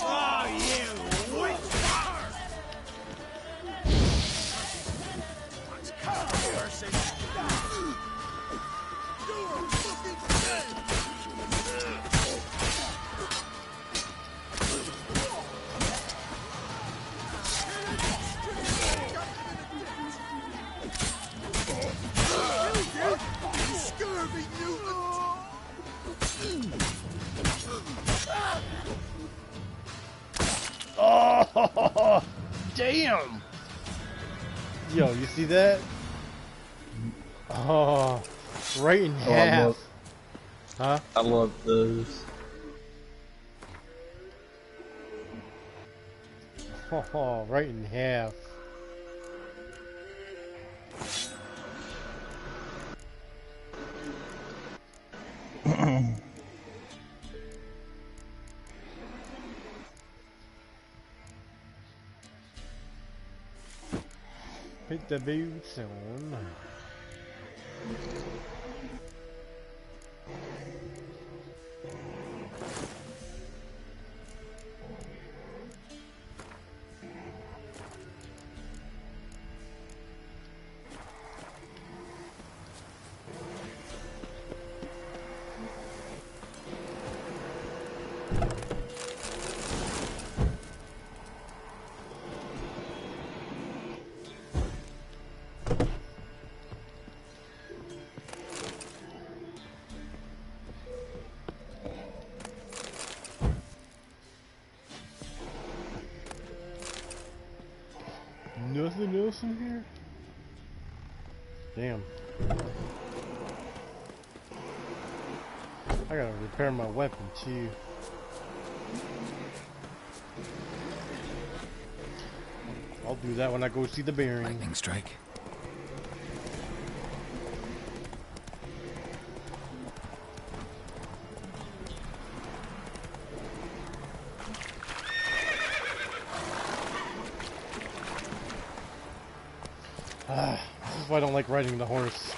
Oh, you witch! Let's come, person! You're fucking dead! Scurvy mutant! Oh, damn! Yo, you see that? Oh, right in half. Huh? I love those. Oh, right in half. Put the boots on. Nothing else in here? Damn. I gotta repair my weapon too. I'll do that when I go see the bearing. Lightning strike. This is why I don't like riding the horse.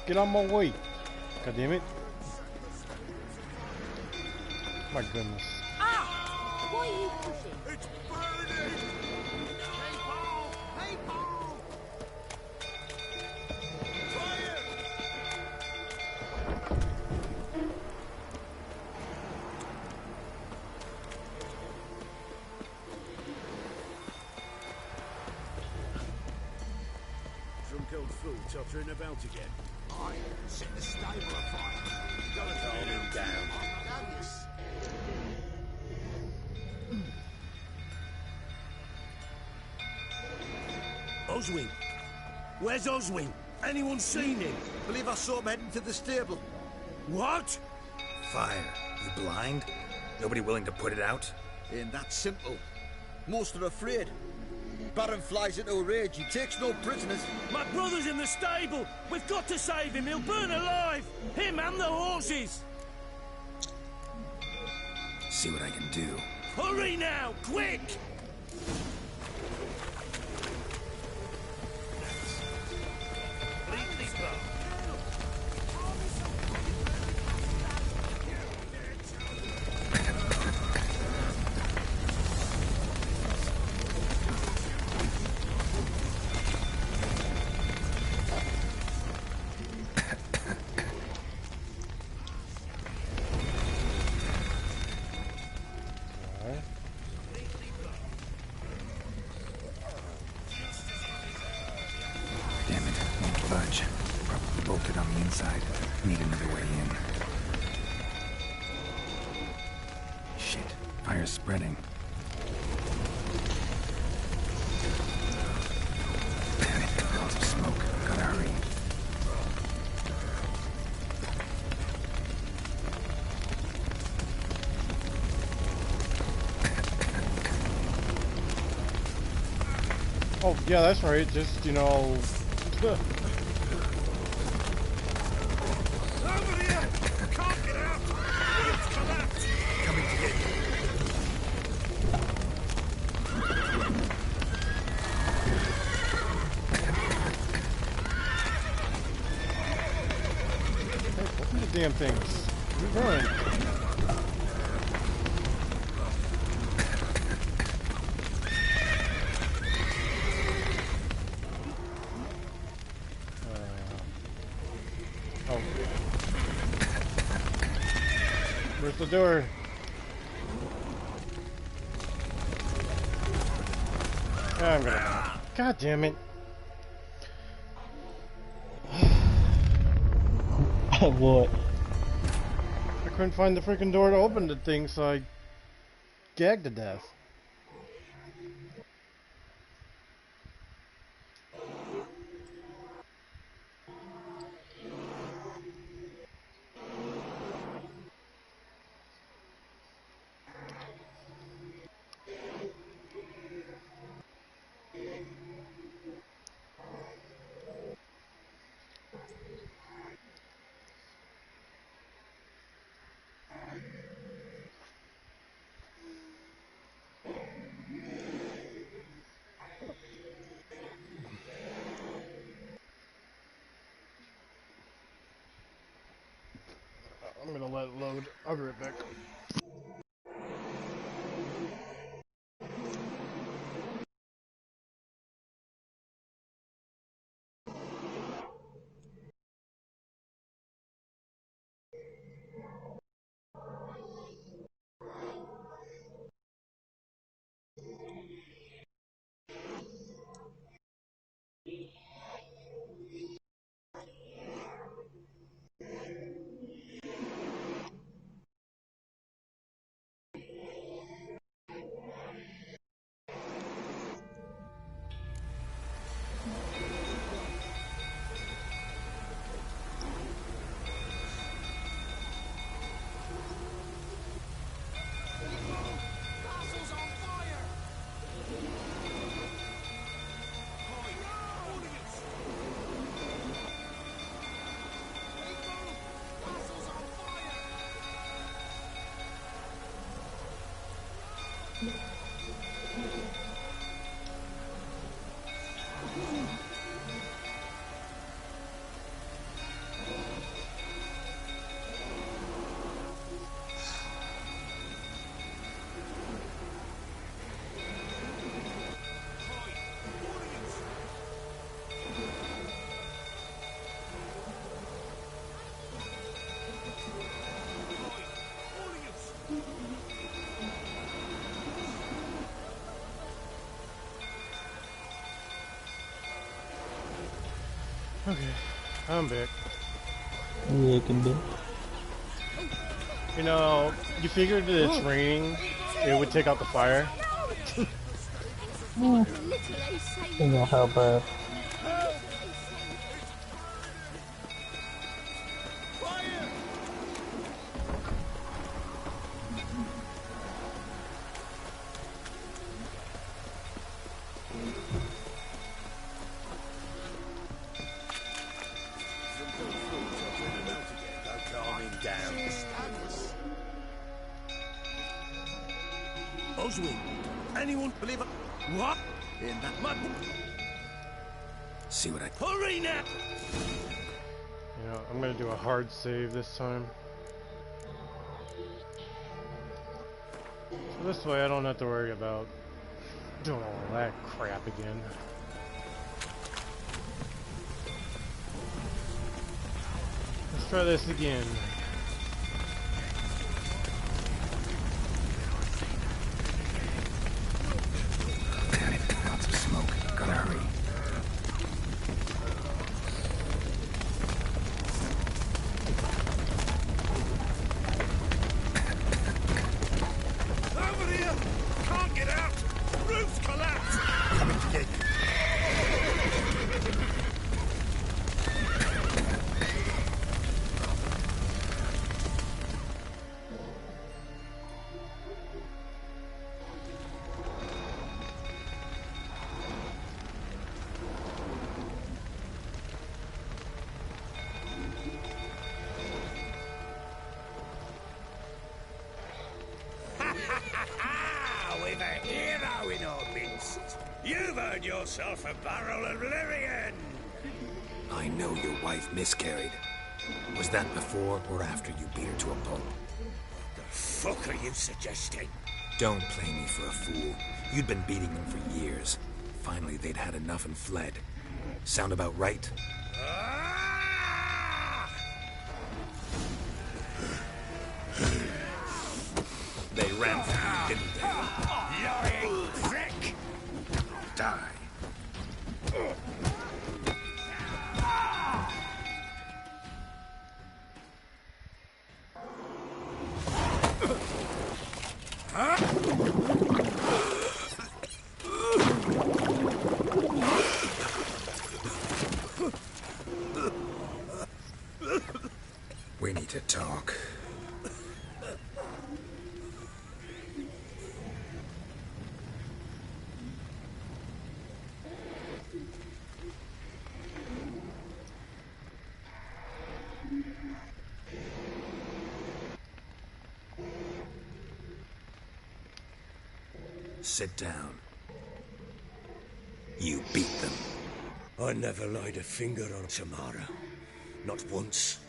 Get on my way. God damn it. My goodness. Ah! Why are you pushing? It's burning! Hey, Paul! Hey, Paul! Fire! Drunk old fool tottering about again. I set the stable afire. You gotta calm him down. Oswin? Where's Oswin? Anyone seen him? Believe I saw him heading to the stable. What? Fire. You blind? Nobody willing to put it out? Ain't that simple. Most are afraid. Baron flies into a rage. He takes no prisoners. My brother's in the stable. We've got to save him. He'll burn alive. Him and the horses. See what I can do. Hurry now, quick! Spreading. Damn it, clouds of smoke. Gotta hurry. Oh, yeah, that's right. Just, you know... damn things. We're going. Oh. Where's the door? I'm gonna... God damn it. What? I couldn't find the freaking door to open the thing, so I gagged to death. I'm gonna let it load. I'll be right back. Okay, I'm back. Yeah, it can be. You know, you figured that it's raining, it would take out the fire. You know how bad. Oswin, anyone believe what? In that mud? See what I... Hurry now! You know, I'm gonna do a hard save this time. So this way I don't have to worry about doing all that crap again. Let's try this again. Lots of smoke. Gotta hurry. Over here! Can't get out! Roof's collapsed! Coming to get you. With a hero in our midst. You've earned yourself a barrel of Lyrian. I know your wife miscarried. Was that before or after you beat her to a pulp? The fuck are you suggesting? Don't play me for a fool. You'd been beating them for years. Finally, they'd had enough and fled. Sound about right? They ran from you, didn't they? Lying prick! Die. We need to talk. Sit down. You beat them. I never laid a finger on Tamara. Not once.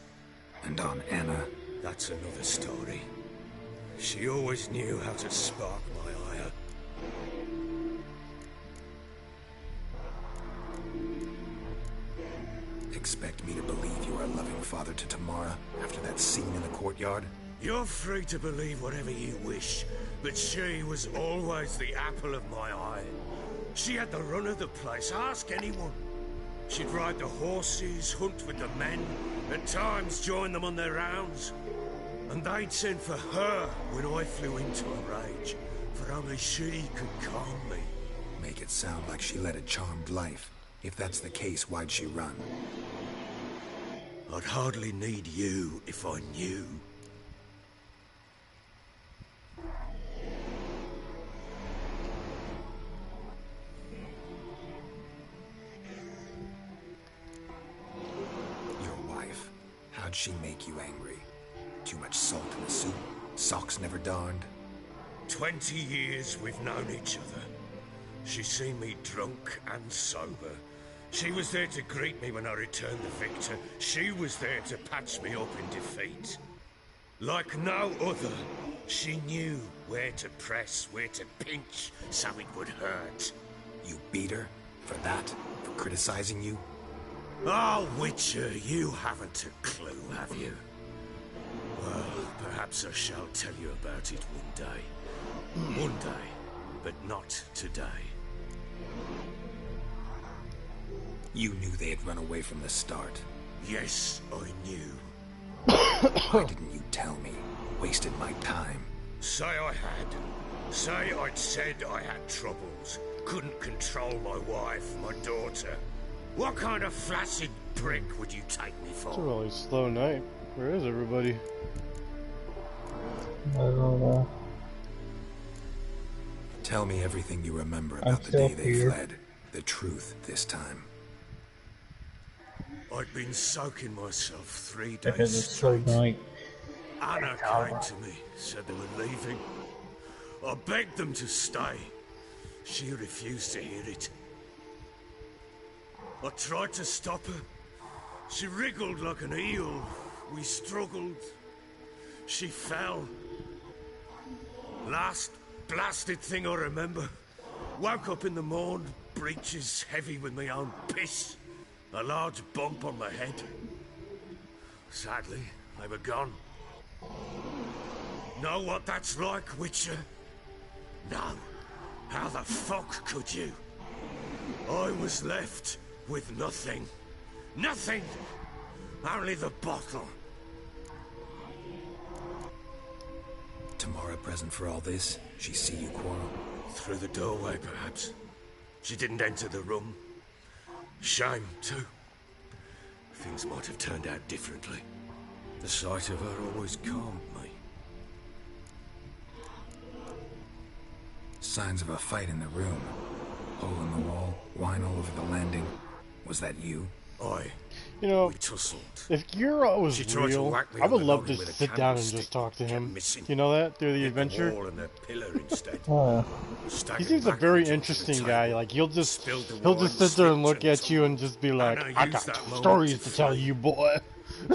And on Anna? That's another story. She always knew how to spark my ire. Expect me to believe you are a loving father to Tamara after that scene in the courtyard? You're free to believe whatever you wish, but she was always the apple of my eye. She had the run of the place, ask anyone. She'd ride the horses, hunt with the men, at times join them on their rounds. And they'd send for her when I flew into a rage, for only she could calm me. Make it sound like she led a charmed life. If that's the case, why'd she run? I'd hardly need you if I knew. Your wife. How'd she make you angry? Too much salt in the soup? Socks never darned? 20 years we've known each other. She's seen me drunk and sober. She was there to greet me when I returned the victor. She was there to patch me up in defeat. Like no other, she knew where to press, where to pinch, so it would hurt. You beat her? For that? For criticizing you? Oh, Witcher, you haven't a clue, have you? Well, perhaps I shall tell you about it one day. One day, but not today. You knew they had run away from the start. Yes, I knew. Why didn't you tell me? Wasted my time. Say I had. Say I'd said I had troubles. Couldn't control my wife, my daughter. What kind of flaccid prick would you take me for? It's a really slow night. Where is everybody? I don't know. Tell me everything you remember I'm about the day they here. fled. The truth this time. I'd been soaking myself 3 Because days it's so straight. night. Anna came to me, said they were leaving. I begged them to stay. She refused to hear it. I tried to stop her. She wriggled like an eel. We struggled. She fell. Last blasted thing I remember. Woke up in the morn, breeches heavy with my own piss. A large bump on my head. Sadly, they were gone. Know what that's like, Witcher? No. How the fuck could you? I was left with nothing. Nothing! Only the bottle. Tamara present for all this? She see you quarrel? Through the doorway, perhaps. She didn't enter the room. Shame, too. Things might have turned out differently. The sight of her always calmed me. Signs of a fight in the room. Hole in the wall, wine all over the landing. Was that you? You know, we tussled. if Giro was She tried to real, whack me I on would the love to noggin with a sit down and candlestick. just talk to him. Missing. You know that through the Hit adventure. The wall and a pillar instead. Oh. He Staggered seems a back very onto the interesting table. guy. Like he'll just Spilled the sit there and wine, look at you and just be like, Anna "I used got that moment stories to to tell flee. you, boy."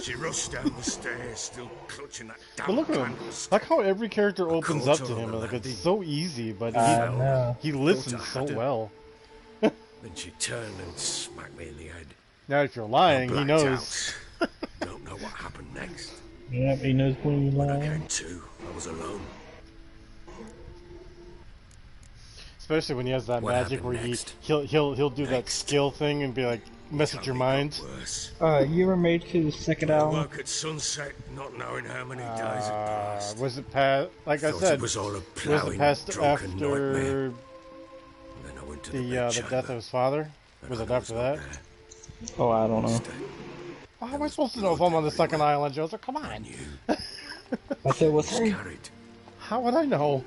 She rushed down the stairs, still clutching that damn But look at him. candlestick. Like how every character opens caught up her to on him. the Like it's landing. so easy, but know. he listens Thought I so had her. well. Then she turned and smacked me in the head. Now if you're lying, I he blacked knows. out. Don't know what happened next. Yep, he knows when you When I lie. came to, I was alone. Especially when he has that What magic happened where next? he'll do that Next. skill thing and be like mess with your mind. Worse. You ever made it to the second I album? woke at sunset, not knowing how many days had passed. Was it past? Like I Thought said, it was all a was ploughing, it past drunken after nightmare. Then I went to the the bedchamber, death of his father? and Was it Anna after not that? there. Oh, I don't know. Instead, How am I supposed to know if I'm on the second island, Joseph? Come I on. knew. I said, what's Was hey? carried. How would I know?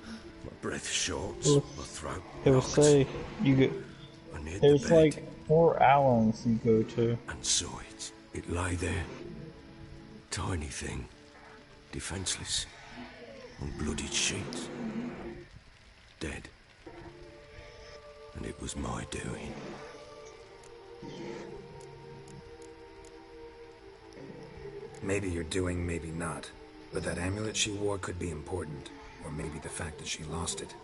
My breath short, Well, my throat It will knocked. say you get. I neared the There's bed like 4 islands you go to. and saw it. It lay there, tiny thing, defenseless, on bloodied sheets, dead. And it was my doing. Maybe you're doing, maybe not. But that amulet she wore could be important. Or maybe the fact that she lost it.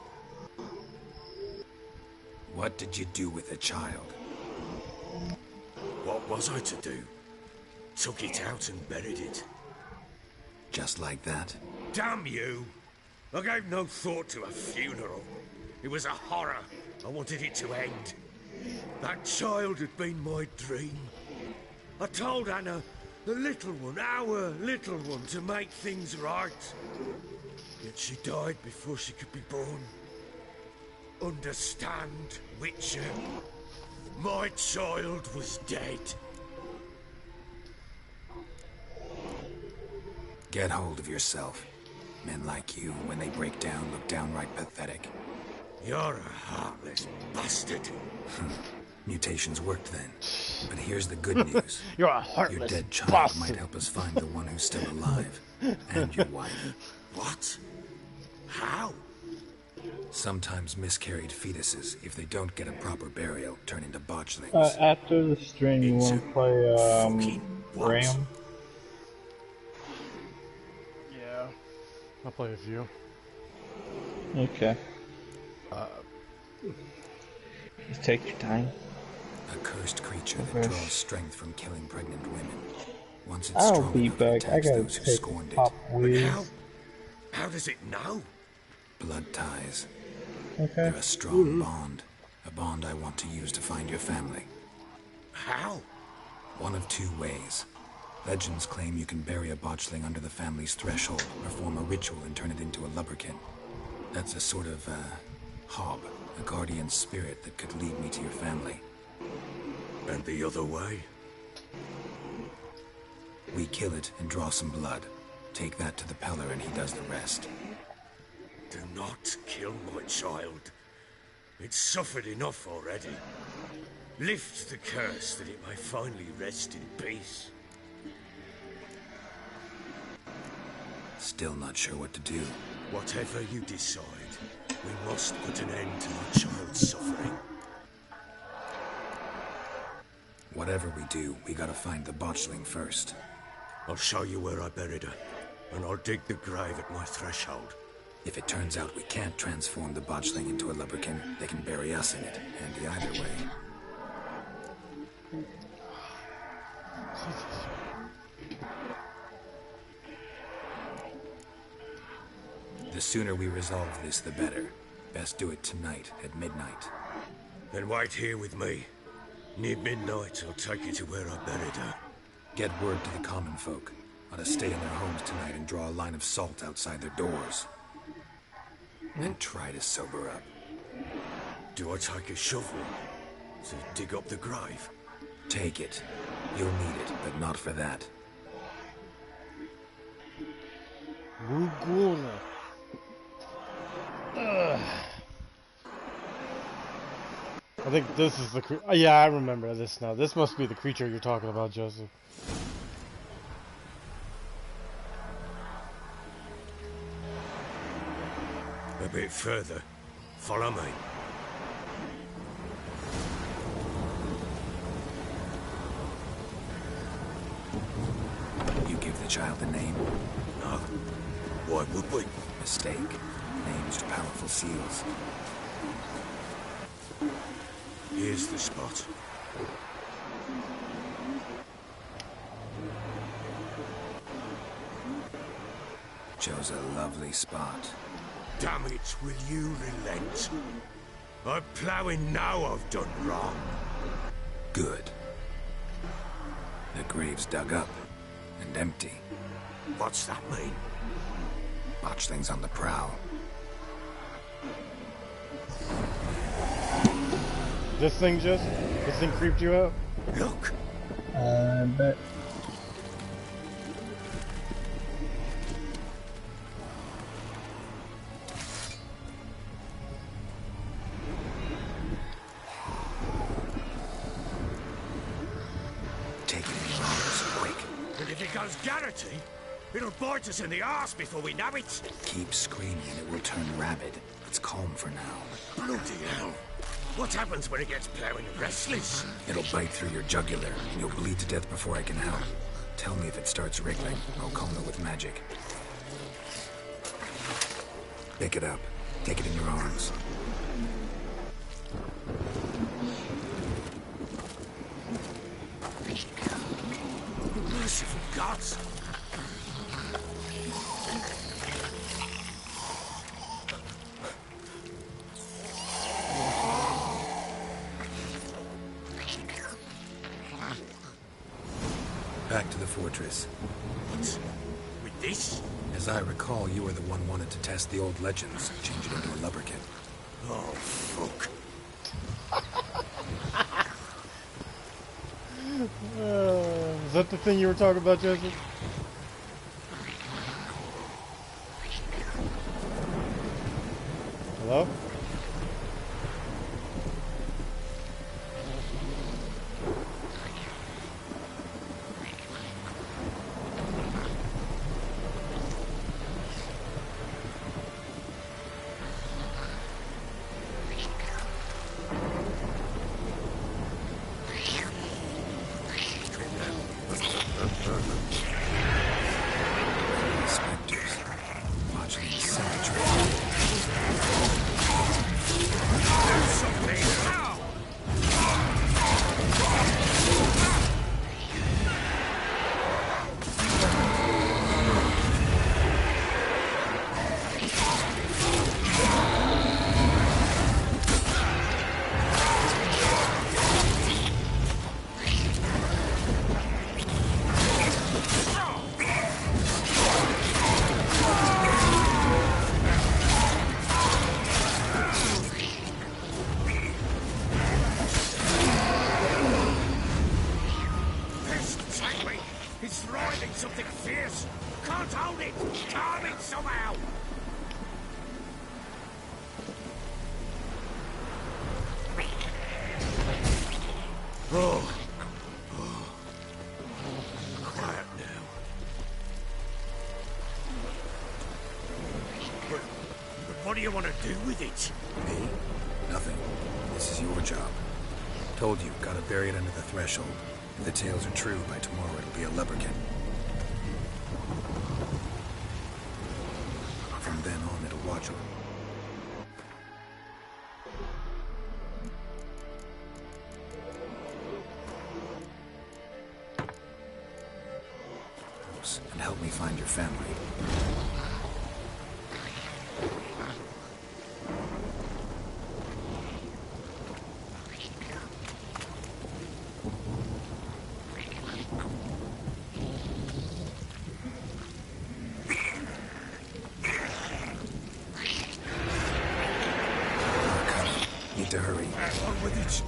What did you do with the child? What was I to do? Took it out and buried it. Just like that? Damn you! I gave no thought to a funeral. It was a horror. I wanted it to end. That child had been my dream. I told Anna, the little one, our little one, to make things right. Yet she died before she could be born. Understand, Witcher? My child was dead. Get hold of yourself. Men like you, when they break down, look downright pathetic. You're a heartless bastard. Mutations worked then. But here's the good news. You're a Your heartless dead child bastard. might help us find the one who's still alive. And your wife. What? How? Sometimes miscarried fetuses, if they don't get a proper burial, turn into botchlings. After the stream, you want to play Ram? Yeah. I'll play a few. Okay. Just take your time. A cursed creature that Okay. draws strength from killing pregnant women. Once it's I'll strong be enough, it back. I attacks gotta those who take scorned pop it. whiz. How does it know? Blood ties. Okay. They're a strong bond. A bond I want to use to find your family. How? One of two ways. Legends claim you can bury a botchling under the family's threshold, perform a ritual and turn it into a lubberkin. That's a sort of, hob, a guardian spirit that could lead me to your family. And the other way? We kill it and draw some blood. Take that to the Peller and he does the rest. Do not kill my child. It's suffered enough already. Lift the curse that it may finally rest in peace. Still not sure what to do. Whatever you decide, we must put an end to my child's suffering. Whatever we do, we gotta find the botchling first. I'll show you where I buried her, and I'll dig the grave at my threshold. If it turns out we can't transform the botchling into a lubberkin, they can bury us in it. Handy either way. The sooner we resolve this, the better. Best do it tonight, at midnight. Then wait here with me. Near midnight, I'll take you to where I buried her. Get word to the common folk. Ought to stay in their homes tonight and draw a line of salt outside their doors. And try to sober up. Do I take a shovel to dig up the grave? Take it. You'll need it, but not for that. Rugula. I think this is the yeah, I remember this now. This must be the creature you're talking about, Joseph. A bit further. Follow me. You give the child a name? No. Why would we? Mistake. Names to powerful seals. Here's the spot. Chose a lovely spot. Damn it, will you relent? I'm ploughing now I've done wrong. Good. The grave's dug up and empty. What's that mean? Botchling's on the prowl. This thing creeped you out? Look! I bet. Take it in your arms, quick. And if it goes Garrity, it'll bite us in the arse before we know it. Keep screaming and it will turn rabid. It's calm for now. Bloody hell. What happens when it gets ploughing restless? It'll bite through your jugular, and you'll bleed to death before I can help. Tell me if it starts wriggling. I'll calm it with magic. Pick it up. Take it in your arms. Merciful gods! Back to the fortress. What? With this? As I recall, you were the one wanted to test the old legends, change it into a lubberkin. Oh, fuck. Is that the thing you were talking about, Joseph? Hello? something fierce. Can't hold it. Calm it somehow. Oh. Quiet now. But what do you want to do with it? Me? Nothing. This is your job. Told you, gotta bury it under the threshold. If the tales are true, by tomorrow it'll be a leprechaun. From then on, it'll watch over. And help me find your family. Need to hurry. On with it.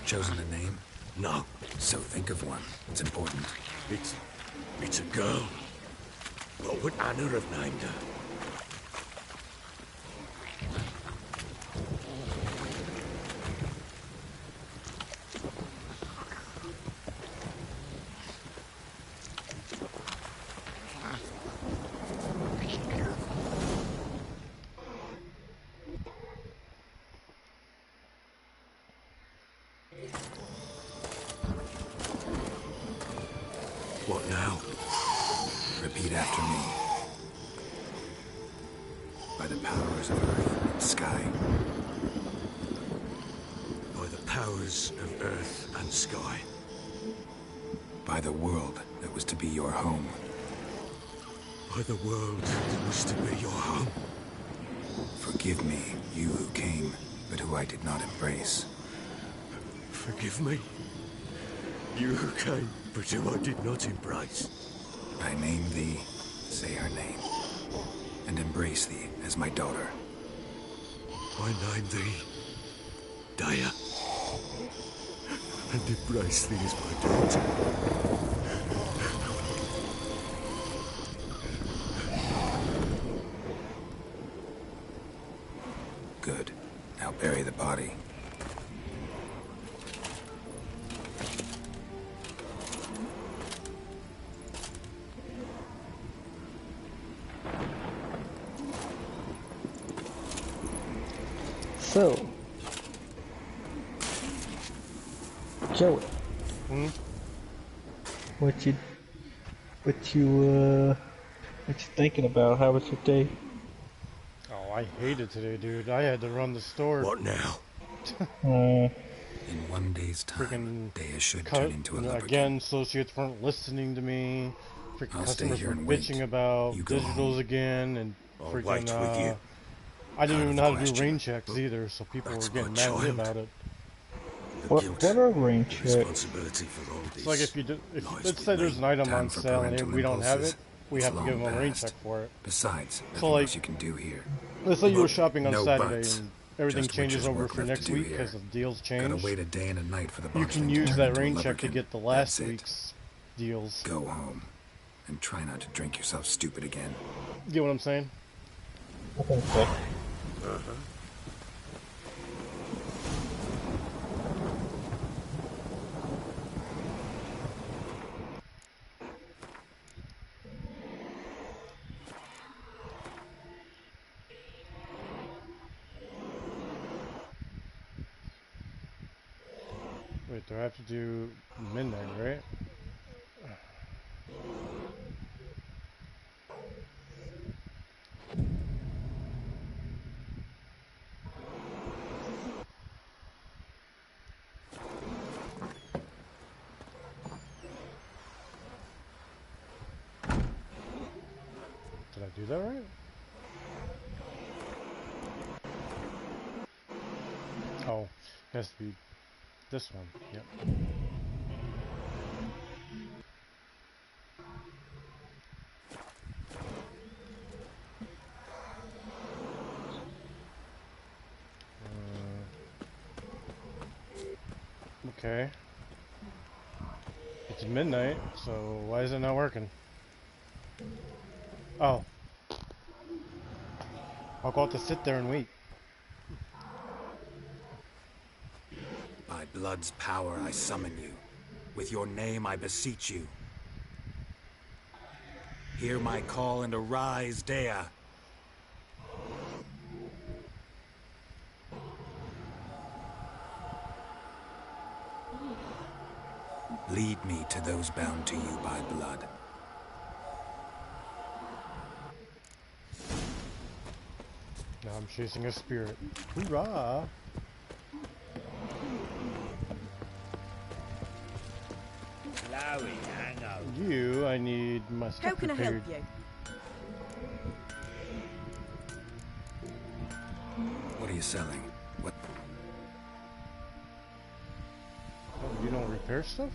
Chosen a name? No. So think of one. It's important. It's a girl. What would Anna have named her? What now? Repeat after me. By the powers of earth and sky. By the powers of earth and sky. By the world that was to be your home. By the world that was to be your home. Forgive me, you who came, but who I did not embrace. Forgive me. You who came, but who I did not embrace. I name thee, say her name, and embrace thee as my daughter. I name thee, Daya, and embrace thee as my daughter. Good. Now bury the body. So, Joey, what you thinking about? How was your day? Oh, I hated today, dude. I had to run the store. What now? In one day's time, Daya should turn into a leprechaun. Again, associates weren't listening to me. Freaking I'll stay customers here were and wait. bitching about You go digitals home. again, and I'll freaking. wait with you. I didn't even know how to do question, rain checks either, so people were that's getting my mad at me child. about it. What are rain checks? Responsibility for all this. It's like if you do, if lies let's with say there's me. an item Time on for sale and parental we don't have impulses. it, we It's have to give long them a rain past. check for it. Besides, So nothing like, else you can do here. let's say you were Look, shopping on no Saturday buts. and everything Just changes witcher's over work for left next to do week here. because the deals Gotta change. wait a day and a night for the You bunch can to use turn that into a rain check to lubberkin. get the last That's it. week's deals. Go home and try not to drink yourself stupid again. Get what I'm saying? I think so. Wait, do I have to do midnight, right? Did I do that right? Oh, it has to be this one. Yep. Okay. It's midnight, so why is it not working? Oh. I'll go have to sit there and wait. By blood's power I summon you. With your name I beseech you. Hear my call and arise, Dea. Lead me to those bound to you by blood. Now I'm chasing a spirit. Hoorah! You, I need my stuff How can I prepared. help you? What are you selling? What? Oh, you don't repair stuff?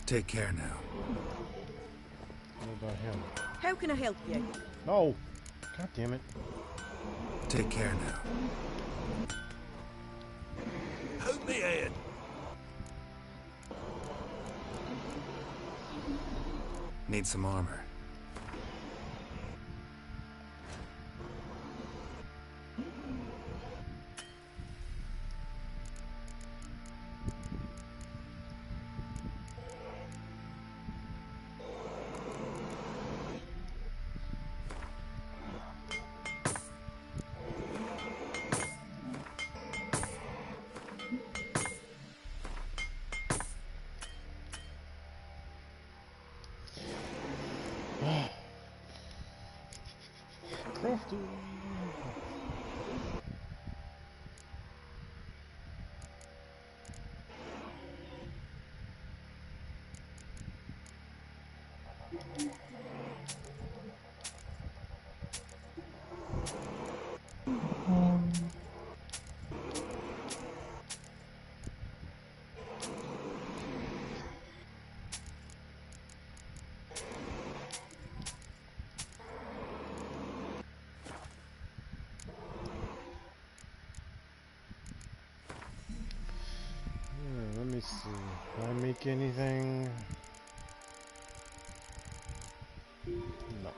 Take care now. What about him? How can I help you? No! God damn it. Take care now. Hold me hand. Need some armor. Crafty. Let me see. Can I make anything? No.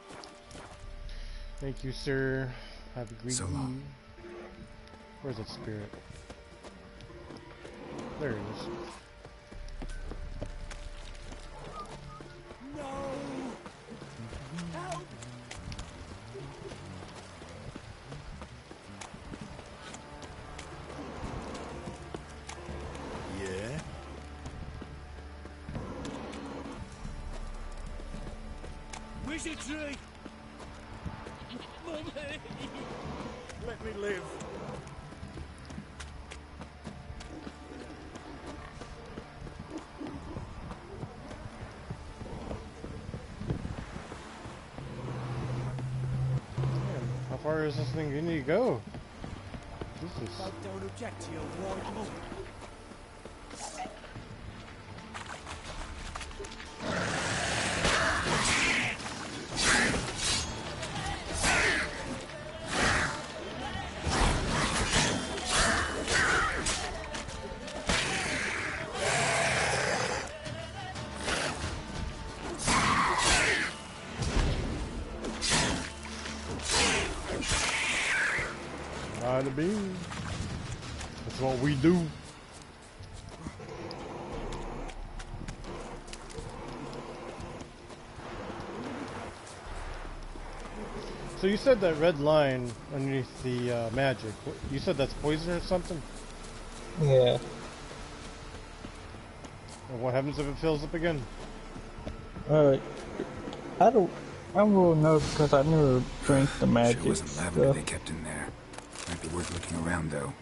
Thank you, sir. Have a great So long. evening. Where's that spirit? There it is. Yeah? Wizardry! Mummy! Let me live. Damn, how far is this thing going to go? This is... Folk don't object to your wide moon. Bada bing. That's what we do. So you said that red line underneath the magic. You said that's poison or something? Yeah. And what happens if it fills up again? I will know because I never drank the magic. Sure wasn't lavender they kept in there. Might be worth looking around though.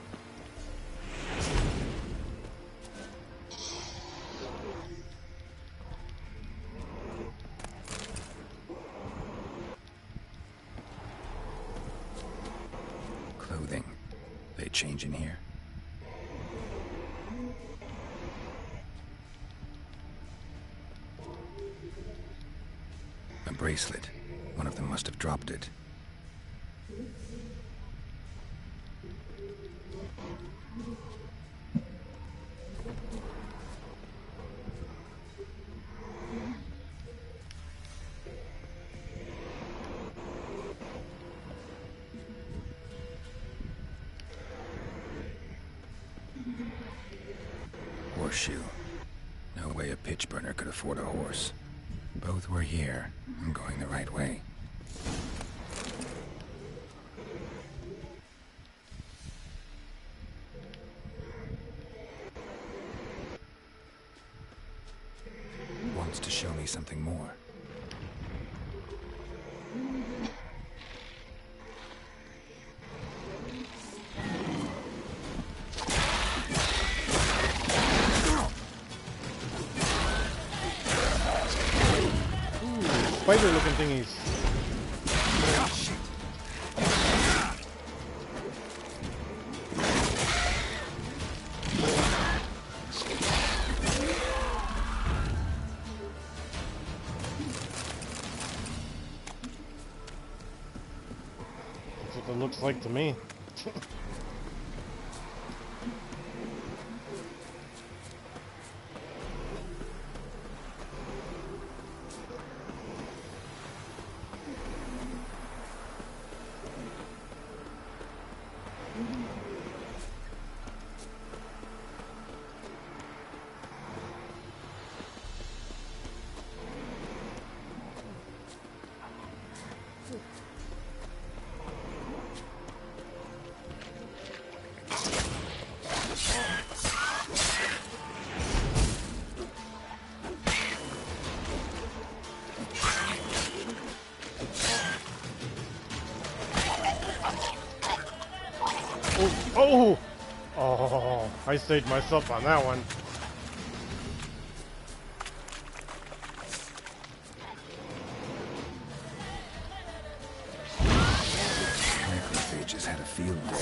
Clothing. They change in here. A bracelet. One of them must have dropped it. Horseshoe. No way a pitch burner could afford a horse. Both were here. I'm going the right way. Wants to show me something more. Spider looking thingies. That's what it looks like to me. Oh! Oh, I saved myself on that one. Macrophages had a field day.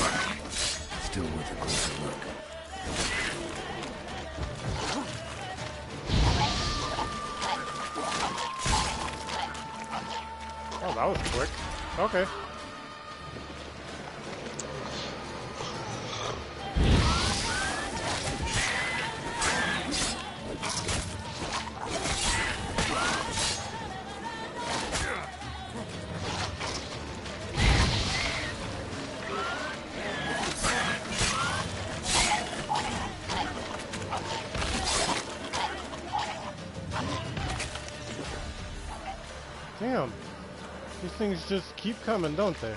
Still worth a closer look. Oh, that was quick. Okay. Damn. These things just keep coming, don't they?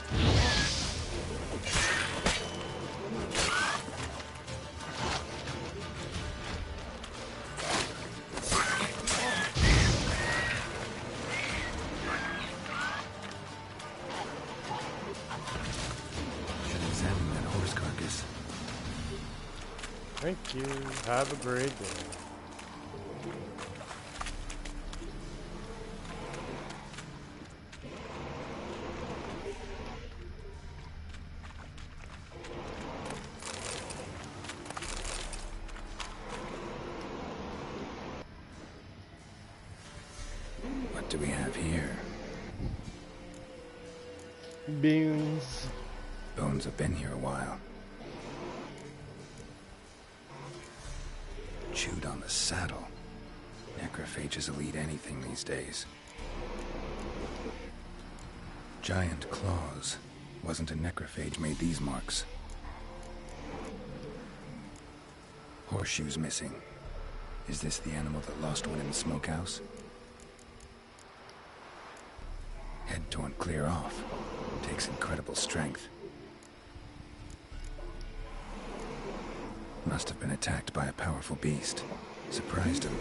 Should examine that horse carcass. Thank you. Have a great day. What do we have here? Beans. Bones have been here a while. Chewed on the saddle. Necrophages will eat anything these days. Giant claws. Wasn't a necrophage made these marks. Horseshoes missing. Is this the animal that lost one in the smokehouse? Head torn clear off. Takes incredible strength. Must have been attacked by a powerful beast. Surprised him.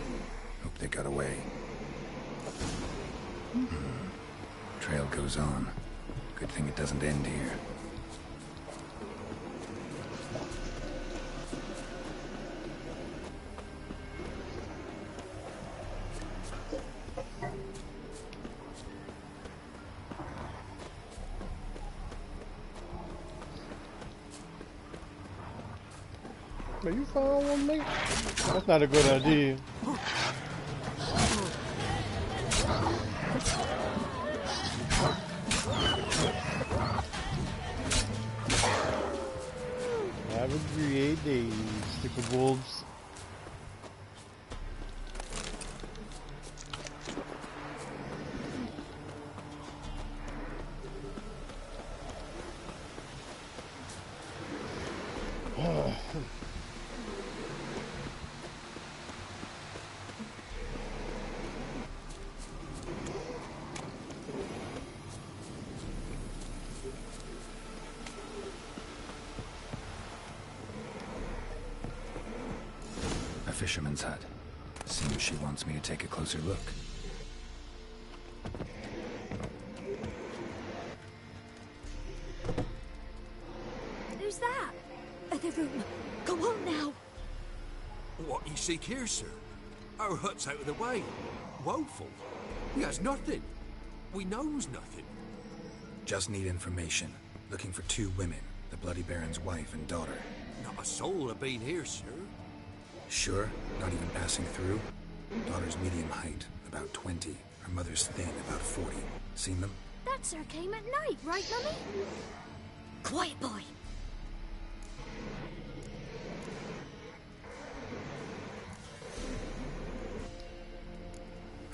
Hope they got away. Trail goes on. Good thing it doesn't end here. Are you following me? That's not a good idea. Have a great day, stupid wolves. Fisherman's hut. Seems she wants me to take a closer look. Who's that? Other room. Go on now. What you seek here, sir? Our hut's out of the way. Woeful. He has nothing. We knows nothing. Just need information. Looking for 2 women. The Bloody Baron's wife and daughter. Not a soul have been here, sir. Sure? Not even passing through? Daughter's medium height, about 20. Her mother's thin, about 40. Seen them? That sir came at night, right, Mummy? Quiet, boy.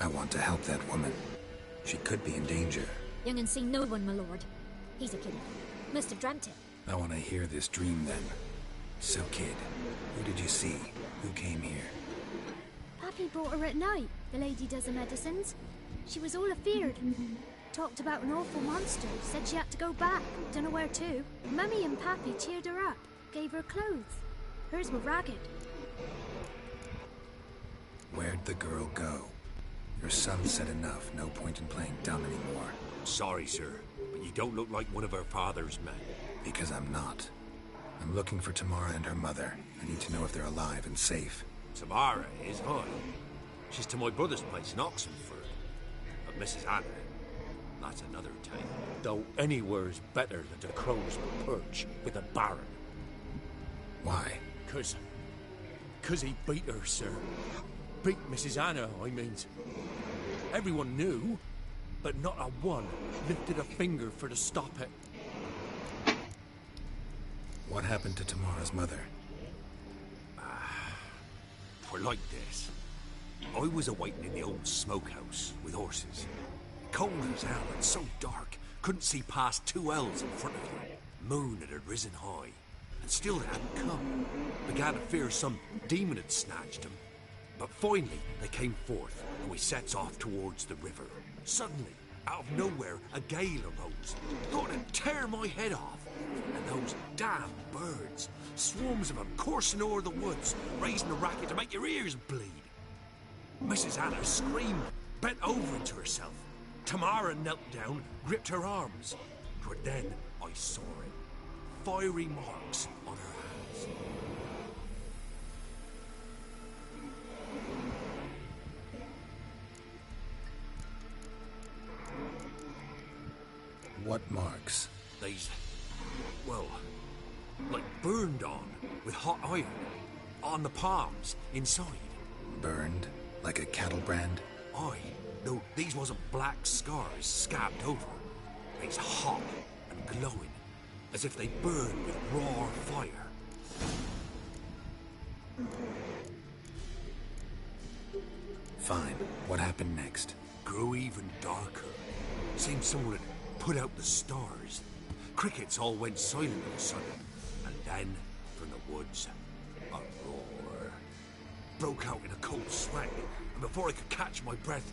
I want to help that woman. She could be in danger. Young and seen no one, my lord. He's a kid. Must have dreamt it. I want to hear this dream then. So, kid, who did you see? Who came here? Pappy brought her at night. The lady does the medicines. She was all afeared. Talked about an awful monster. Said she had to go back. Don't know where to. Mummy and Pappy cheered her up. Gave her clothes. Hers were ragged. Where'd the girl go? Your son said enough. No point in playing dumb anymore. Sorry, sir, but you don't look like one of her father's men. Because I'm not. I'm looking for Tamara and her mother. I need to know if they're alive and safe. Tamara is, aye. She's to my brother's place in Oxenford. But Mrs. Anna, that's another tale. Though anywhere's better than to crow's perch with a baron. Why? Cause he beat her, sir. Beat Mrs. Anna, I means. Everyone knew, but not a one lifted a finger for to stop it. What happened to Tamara's mother? For like this. I was awaiting in the old smokehouse with horses. Cold as hell and so dark, couldn't see past 2 ells in front of you. Moon had risen high, and still they hadn't come. Began to fear some demon had snatched them. But finally, they came forth, and we sets off towards the river. Suddenly, out of nowhere, a gale arose. Thought it'd tear my head off. And those damn birds, swarms of them coursing o'er the woods, raising a racket to make your ears bleed. Mrs. Anna screamed, bent over into herself. Tamara knelt down, gripped her arms. For then I saw it. Fiery marks on her hands. What marks? These, well, like burned on with hot iron. On the palms, inside. Burned? Like a cattle brand? Aye, Though these wasn't black scars scabbed over. They's hot and glowing, as if they burned with raw fire. Fine. What happened next? Grew even darker. Seemed someone had put out the stars. Crickets all went silent of a sudden. And then, from the woods, a roar. Broke out in a cold sweat, and before I could catch my breath,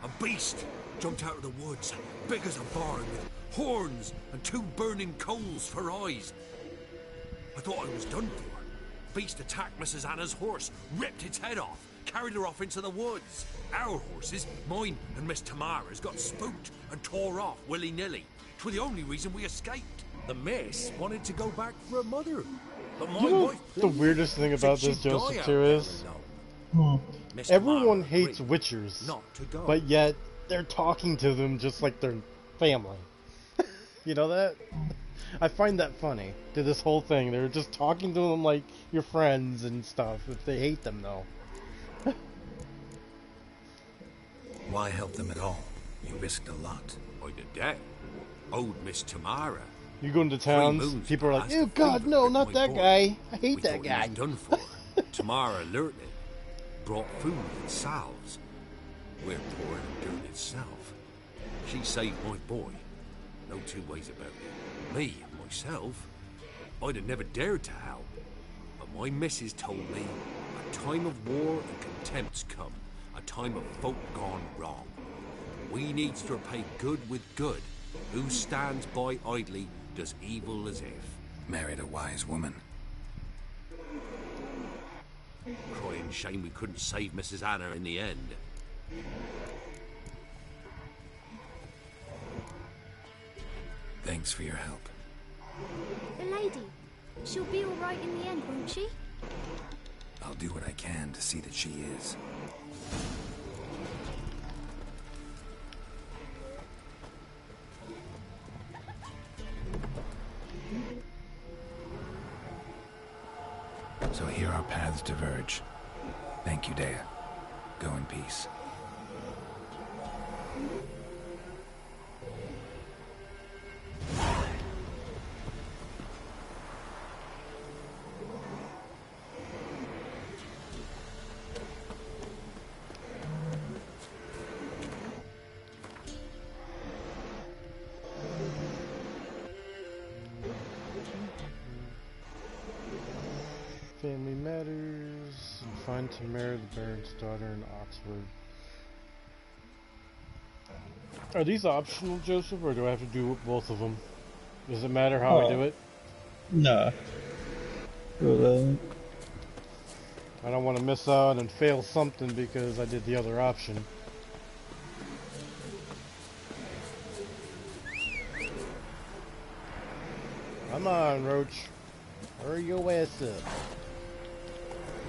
a beast jumped out of the woods, big as a barn, with horns and 2 burning coals for eyes. I thought I was done for. Beast attacked Mrs. Anna's horse, ripped its head off, carried her off into the woods. Our horses, mine and Miss Tamara's, got spooked and tore off willy-nilly. 'Twere the only reason we escaped. The miss wanted to go back for her mother. But my wife... The weirdest thing about this, Joseph, too, is... Everyone hates witchers, but yet they're talking to them just like they're family. You know that? I find that funny, to this whole thing. They're just talking to them like your friends and stuff, if they hate them, though. Why help them at all? You risked a lot. I did that. Old Miss Tamara. You go into towns, people are like, "Oh God, no, not that guy. I hate that guy." Done for. Tamara alerted, brought food and salves. We're poor and dirt itself. She saved my boy. No 2 ways about it. Me, myself, I'd have never dared to help. But my missus told me a time of war and contempt's come. A time of folk gone wrong. We needs to repay good with good. Who stands by idly does evil as if. Married a wise woman. Crying shame we couldn't save Mrs. Anna in the end. Thanks for your help. The lady, she'll be all right in the end, won't she? I'll do what I can to see that she is. So here our paths diverge. Thank you, Dea. Go in peace. Family matters, and find Tamara, the Baron's daughter, in Oxford. Are these optional, Joseph, or do I have to do both of them? Does it matter how I do it? No. Well, I don't want to miss out and fail something because I did the other option. Come on, Roach. Hurry your ass up.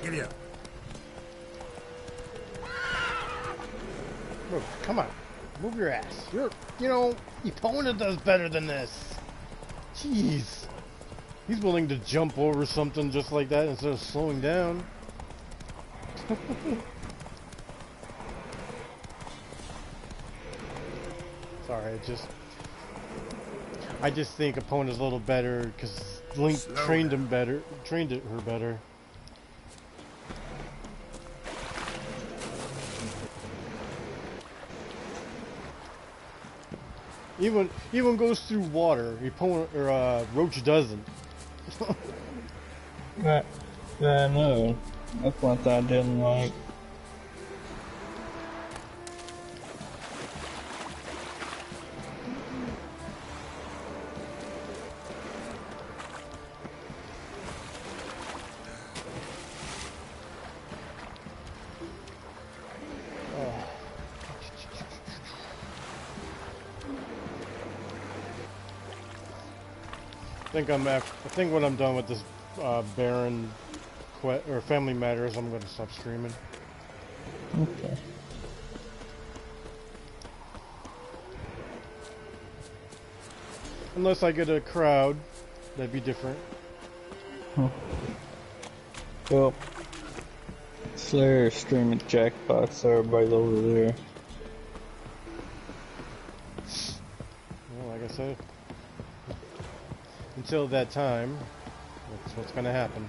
Giddy up. Roach, come on. Move your ass. Your opponent does better than this. Jeez. He's willing to jump over something just like that instead of slowing down. Sorry, I just think opponent's a little better because Link trained her better. Even goes through water. Opponent or Roach doesn't. Yeah, no. That's one thing I didn't like. I think when I'm done with this Baron or Family Matters, I'm going to stop streaming. Okay. Unless I get a crowd, that'd be different. Huh. Well, Slayer streaming Jackbox, so everybody's over there. I said, until that time, that's what's gonna happen.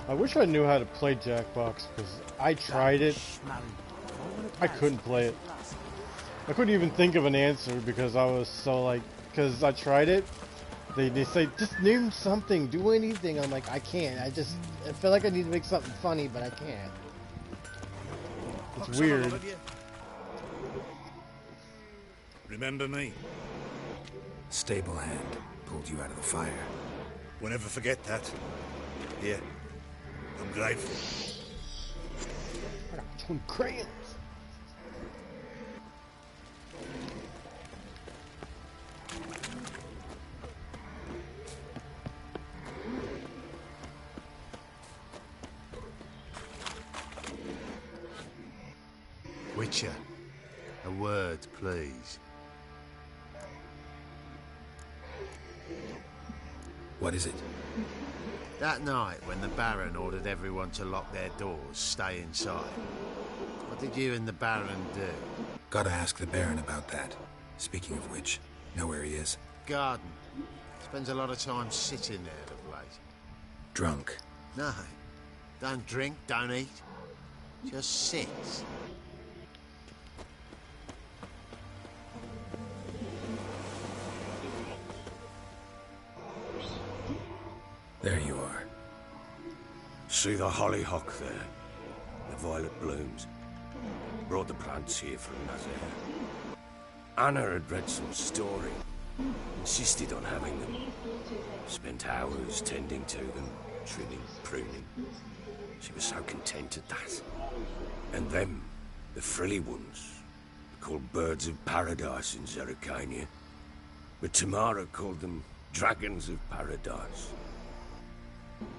I wish I knew how to play Jackbox, because I tried it. I couldn't play it. I couldn't even think of an answer because I was so like, because I tried it. They say, just name something, do anything. I'm like, I can't. I feel like I need to make something funny, but I can't. It's weird. Remember me? Stable hand pulled you out of the fire. We'll never forget that. Here, I'm grateful. I got 20 crayons. Witcher, a word, please. What is it? That night when the Baron ordered everyone to lock their doors, stay inside, what did you and the Baron do? Gotta ask the Baron about that. Speaking of which, know where he is? Garden. Spends a lot of time sitting there of late. Drunk. No. Don't drink, don't eat. Just sits. There you are. See the hollyhock there? The violet blooms. Brought the plants here from Nazaire. Anna had read some story. Insisted on having them. Spent hours tending to them, trimming, pruning. She was so content at that. And them, the frilly ones, called birds of paradise in Zerrikania. But Tamara called them dragons of paradise.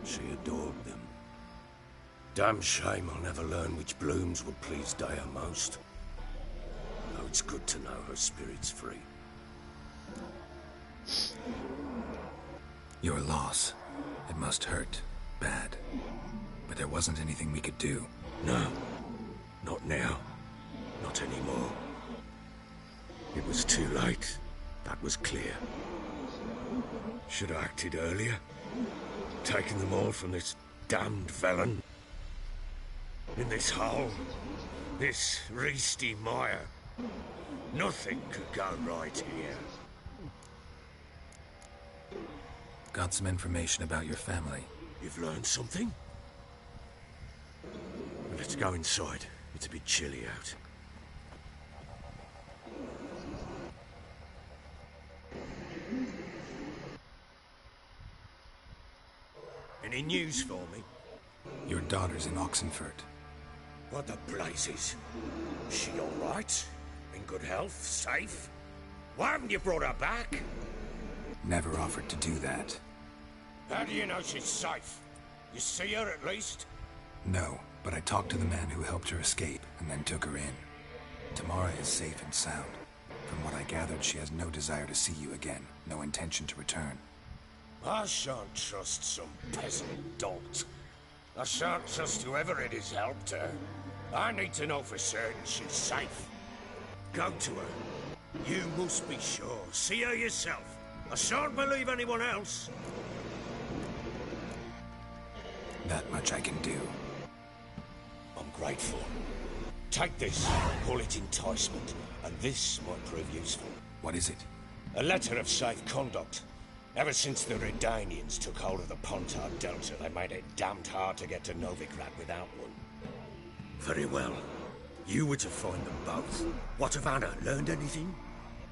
She adored them. Damn shame I'll never learn which blooms would please Dea most. Though it's good to know her spirit's free. Your loss. It must hurt. Bad. But there wasn't anything we could do. No. Not now. Not anymore. It was too late. That was clear. Should have acted earlier. Taken them all from this damned felon. In this hole. This reesty mire. Nothing could go right here. Got some information about your family. You've learned something? Let's go inside. It's a bit chilly out. Any news for me? Your daughter's in Oxenfurt. What the blazes? Is she all right? In good health? Safe? Why haven't you brought her back? Never offered to do that. How do you know she's safe? You see her at least? No, but I talked to the man who helped her escape and then took her in. Tamara is safe and sound. From what I gathered, she has no desire to see you again, no intention to return. I shan't trust some peasant dolt. I shan't trust whoever it is helped her. I need to know for certain she's safe. Go to her. You must be sure. See her yourself. I shan't believe anyone else. That much I can do. I'm grateful. Take this, call it enticement, and this might prove useful. What is it? A letter of safe conduct. Ever since the Redanians took hold of the Pontard Delta, they made it damned hard to get to Novigrad without one. Very well. You were to find them both. What of Anna? Learned anything?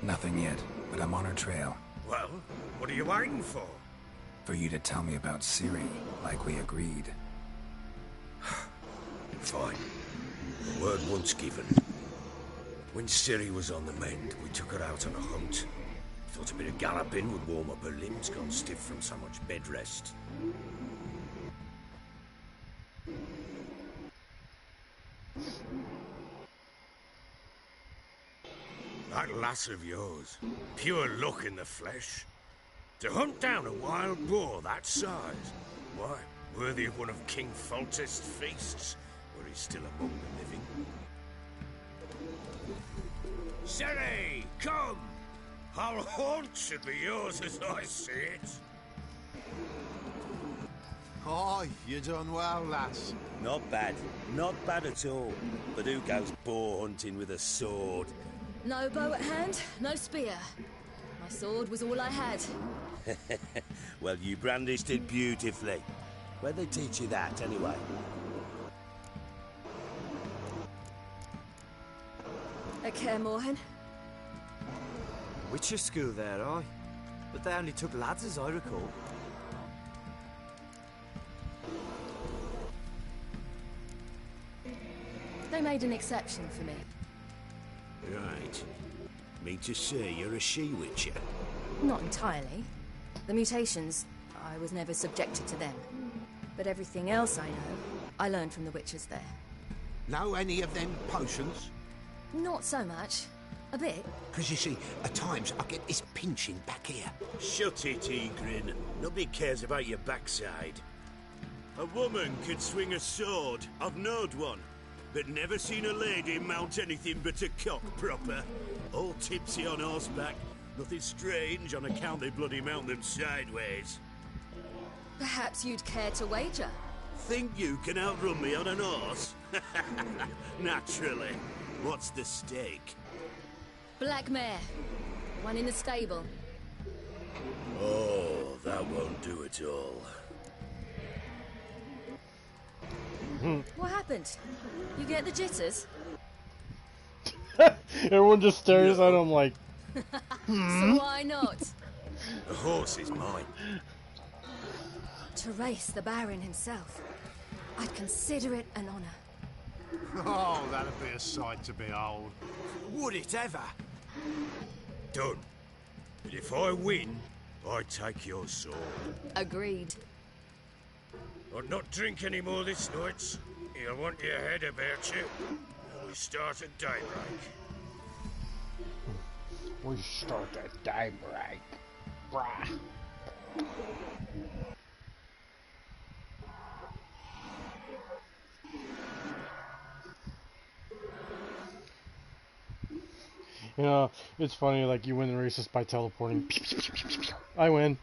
Nothing yet, but I'm on her trail. Well, what are you waiting for? For you to tell me about Ciri, like we agreed. Fine. Word once given. When Ciri was on the mend, we took her out on a hunt. Thought a bit of galloping would warm up her limbs, gone stiff from so much bed rest. That lass of yours, pure luck in the flesh. To hunt down a wild boar that size? Why, worthy of one of King Foltest's feasts, where he's still among the living. Sherry, come! Our haunt should be yours as I see it. Aye, you done well, lass. Not bad. Not bad at all. But who goes boar hunting with a sword? No bow at hand, no spear. My sword was all I had. Well, you brandished it beautifully. Where'd they teach you that, anyway? At Kaer Morhen. Witcher school there, aye. But they only took lads, as I recall. They made an exception for me. Right. Mean to say you're a she-witcher? Not entirely. The mutations, I was never subjected to them. But everything else I know, I learned from the witches there. Know any of them potions? Not so much. A bit. Because you see, at times I get this pinching back here. Shut it, Egrin. Nobody cares about your backside. A woman can swing a sword. I've knowed one. But never seen a lady mount anything but a cock proper. All tipsy on horseback. Nothing strange on account they bloody mount them sideways. Perhaps you'd care to wager? Think you can outrun me on an horse? Naturally. What's the stake? Black mare. One in the stable. Oh, that won't do at all. What happened? You get the jitters? Everyone just stares at him like... So why not? The horse is mine. To race the Baron himself. I'd consider it an honor. Oh, that'd be a sight to behold. Would it ever? Done. But if I win, I take your sword. Agreed. I'd not drink any more this night. I want your head about you. And we start at daybreak. We start at daybreak. Brah. You know, it's funny, like, you win the races by teleporting. I win.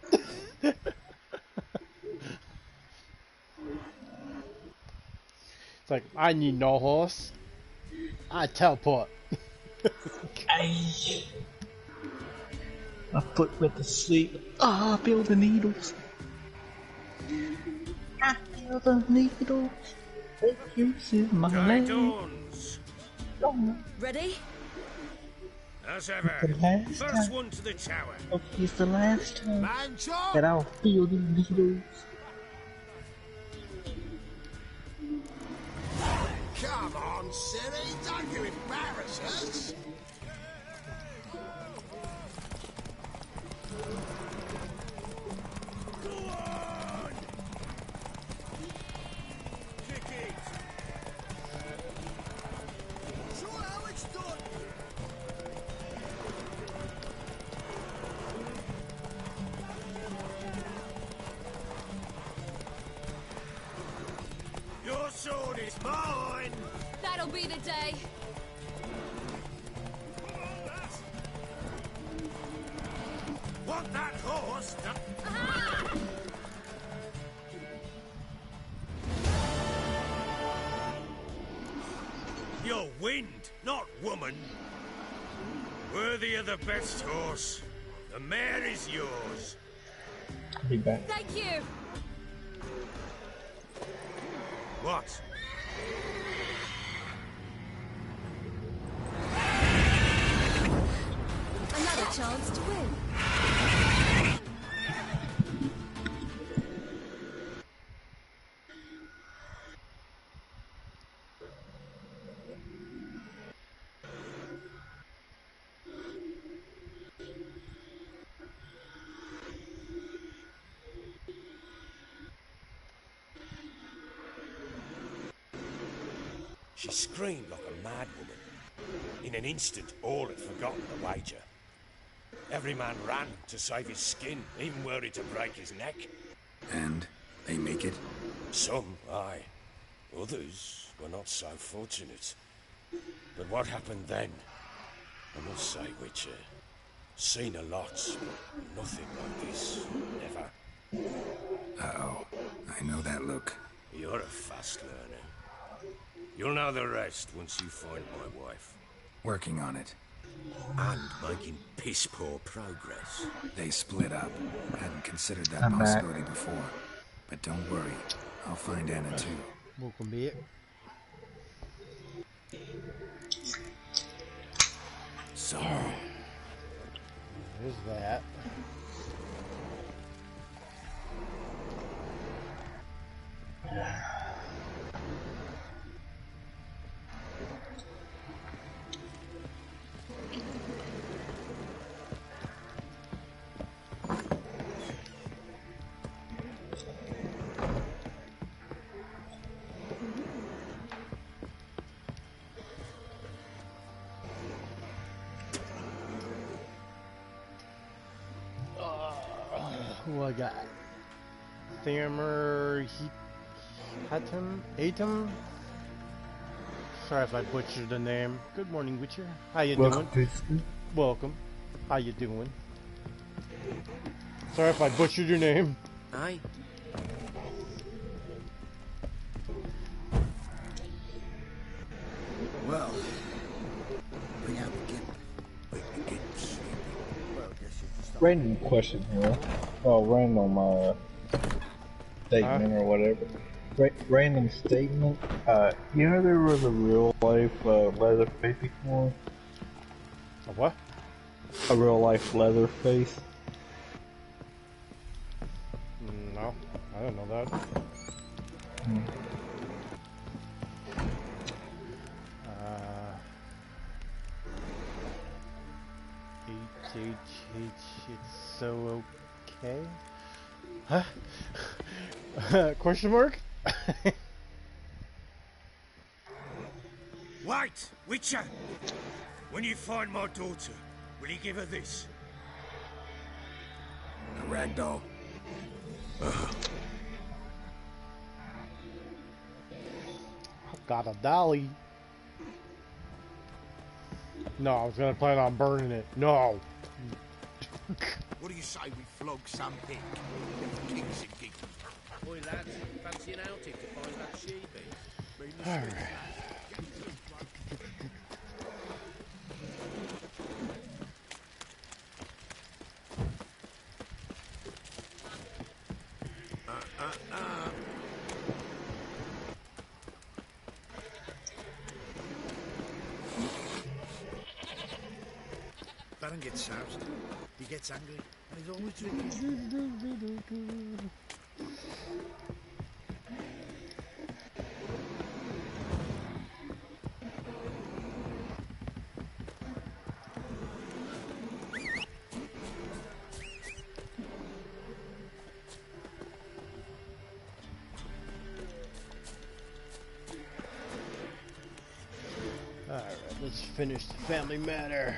It's like, I need no horse. I teleport. Ay. My foot went to sleep. Ah, I feel the needles. I feel the needles. The juice in my leg. Ready? As ever. First one to the tower. Okay, it's the last time that I'll feel the needles. Come on, silly, don't you embarrass us. Go on! Kick it! Show how it's done. Your sword is mine! That'll be the day. Want that horse? You're wind, not woman. Worthy of the best horse. The mare is yours. I'll be back. Thank you. What? Another chance to win. She screamed like a mad woman. In an instant, all had forgotten the wager. Every man ran to save his skin, even were it to break his neck. And they make it? Some, aye. Others were not so fortunate. But what happened then? I must say, Witcher, seen a lot, but nothing like this. Never. Uh-oh. I know that look. You're a fast learner. You'll know the rest once you find my wife. Working on it. And making piss-poor progress. They split up. Hadn't considered that I'm possibility before. But don't worry. I'll find Anna too. Welcome back. So... There's that. Who I got? Thammer Atom? Sorry if I butchered the name. Good morning, Witcher. How you doing? Welcome. How you doing? Sorry if I butchered your name. Aye. Well, bring out the gimp. Well, guess you just Random question here. Oh, random statement or whatever. Random statement. You know there was a real life Leatherface before? A what? A real life Leatherface. No, I don't know that. It's so okay? Huh? Question mark? Wait, Witcher! When you find my daughter, will you give her this? A ragdoll. Got a dolly. No, I was gonna plan on burning it. No. What do you say we flog some pig? Kings and giggles. Boy, lads, fancy an outing to find that she-beast? Alright. Baron gets soused. He gets angry, and he's always drinking. Alright, let's finish the family matter.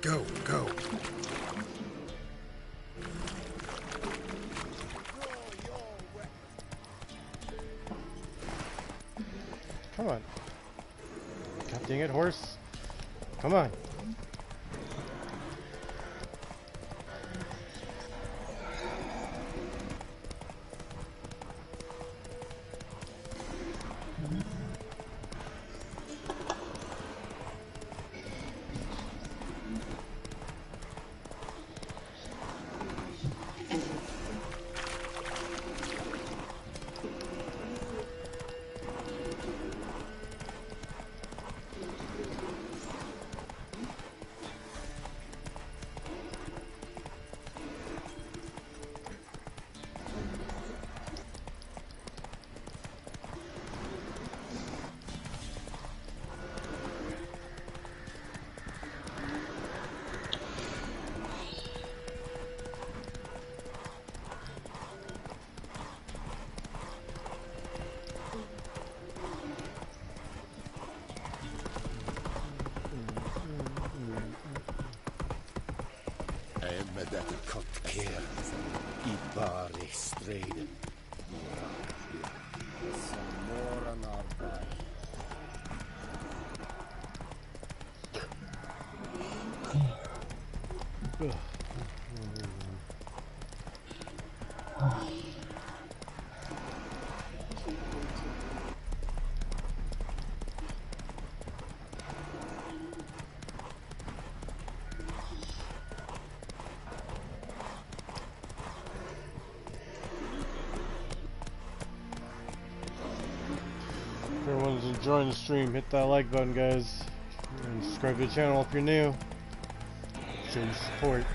Go, go. Come on. God dang it, horse. Come on. trade. Some more on our back. If everyone's enjoying the stream, hit that like button, guys. And subscribe to the channel if you're new. Show your support.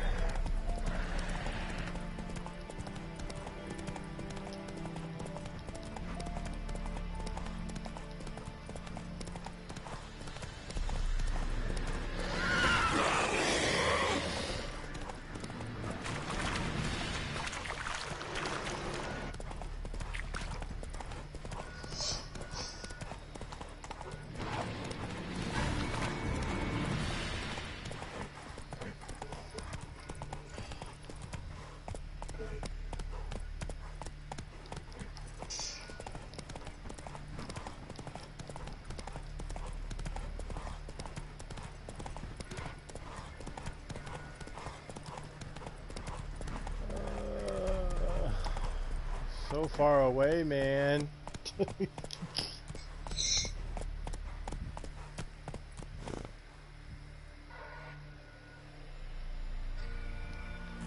So far away, man.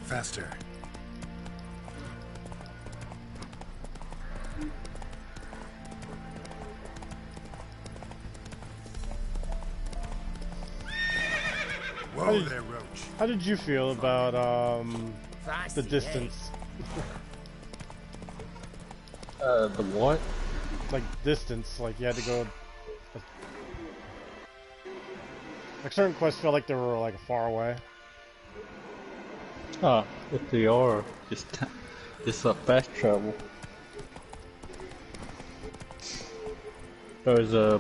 Faster. Whoa there, Roach. How did you feel about the distance? The what? Like distance, like you had to go. Like certain quests felt like they were like far away. If they are, it's a fast travel. There's I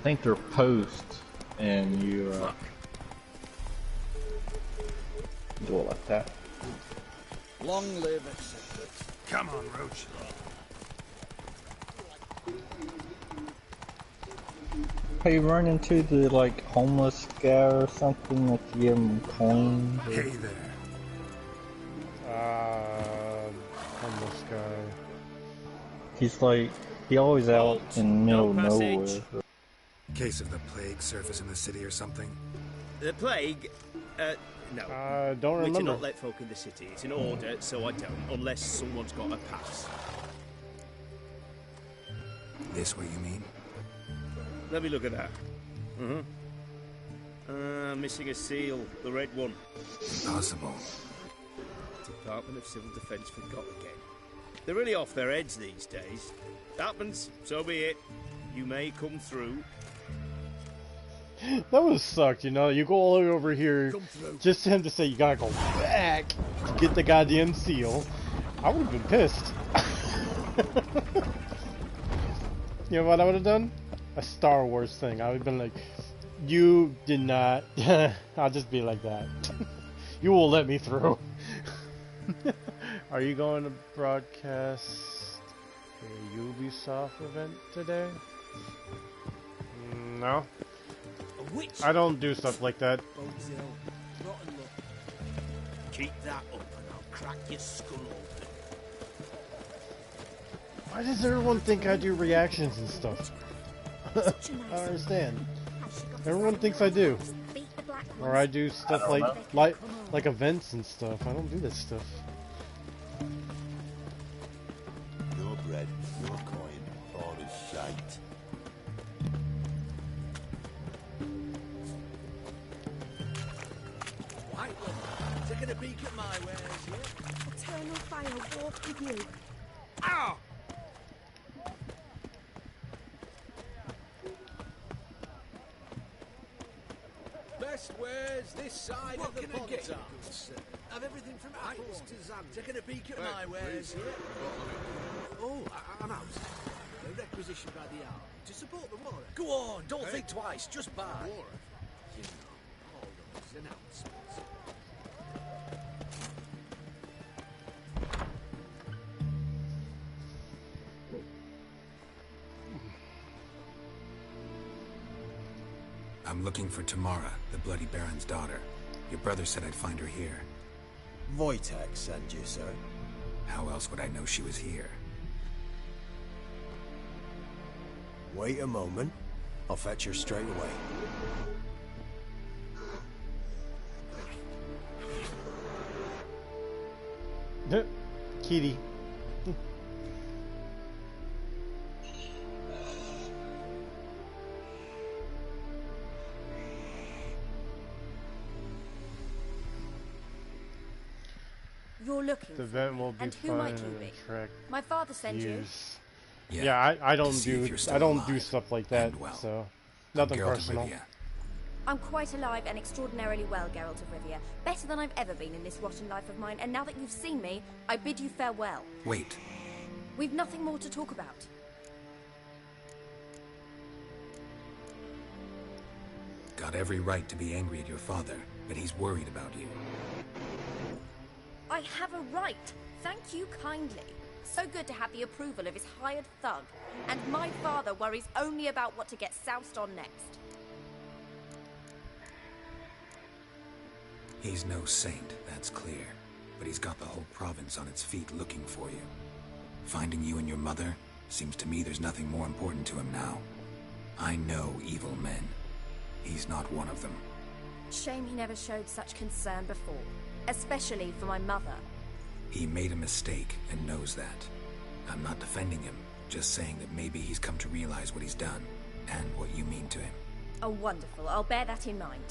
think they're posts, and you do it like that. Long live acceptance. Come on, Roach. Have you run into the like homeless guy or something that you give him coins? Or... Hey there. Homeless guy. He's like, he always out in the middle of nowhere. Case of the plague surface in the city or something? The plague? No. Don't remember. We do not let folk in the city. It's an order, so I don't, unless someone's got a pass. This what you mean? Let me look at that. Missing a seal, the red one. Impossible. Department of Civil Defence forgot again. They're really off their heads these days. Happens, so be it. You may come through. That would suck, you know? You go all the way over here just to him to say you gotta go back to get the goddamn seal. I would have been pissed. You know what I would have done? A Star Wars thing. I would have been like, you did not. I'll just be like that. You will let me through. Are you going to broadcast a Ubisoft event today? No. I don't do stuff like that. Keep that up and I'll crack your skull open. Why does everyone think I do reactions and stuff? I don't understand. Everyone thinks I do. Or I do stuff like events and stuff. I don't do this stuff. No bread, no coin, all is shite. White one, taking a peek at my wares here. Eternal fire walk with you. Ow! Best wares this side of the pond. Have everything from apples to zam. Taking a peek at my wares here. Oh, an house. A requisition by the hour to support the war. Go on, don't think twice, just buy. War. You know, all those announcements. I'm looking for Tamara, the Bloody Baron's daughter. Your brother said I'd find her here. Wojtek sent you, sir. How else would I know she was here? Wait a moment. I'll fetch her straight away. Kitty. You're looking The event will be and who fun might you and be? attract My father sent you. views. Yeah, I don't do stuff like that. So nothing personal. I'm quite alive and extraordinarily well, Geralt of Rivia. Better than I've ever been in this rotten life of mine, and now that you've seen me, I bid you farewell. Wait. We've nothing more to talk about. Got every right to be angry at your father, but he's worried about you. I have a right. Thank you kindly. So good to have the approval of his hired thug. And my father worries only about what to get soused on next. He's no saint, that's clear. But he's got the whole province on its feet looking for you. Finding you and your mother, seems to me there's nothing more important to him now. I know evil men. He's not one of them. Shame he never showed such concern before. Especially for my mother. He made a mistake and knows that. I'm not defending him, just saying that maybe he's come to realize what he's done, and what you mean to him. Oh, wonderful. I'll bear that in mind.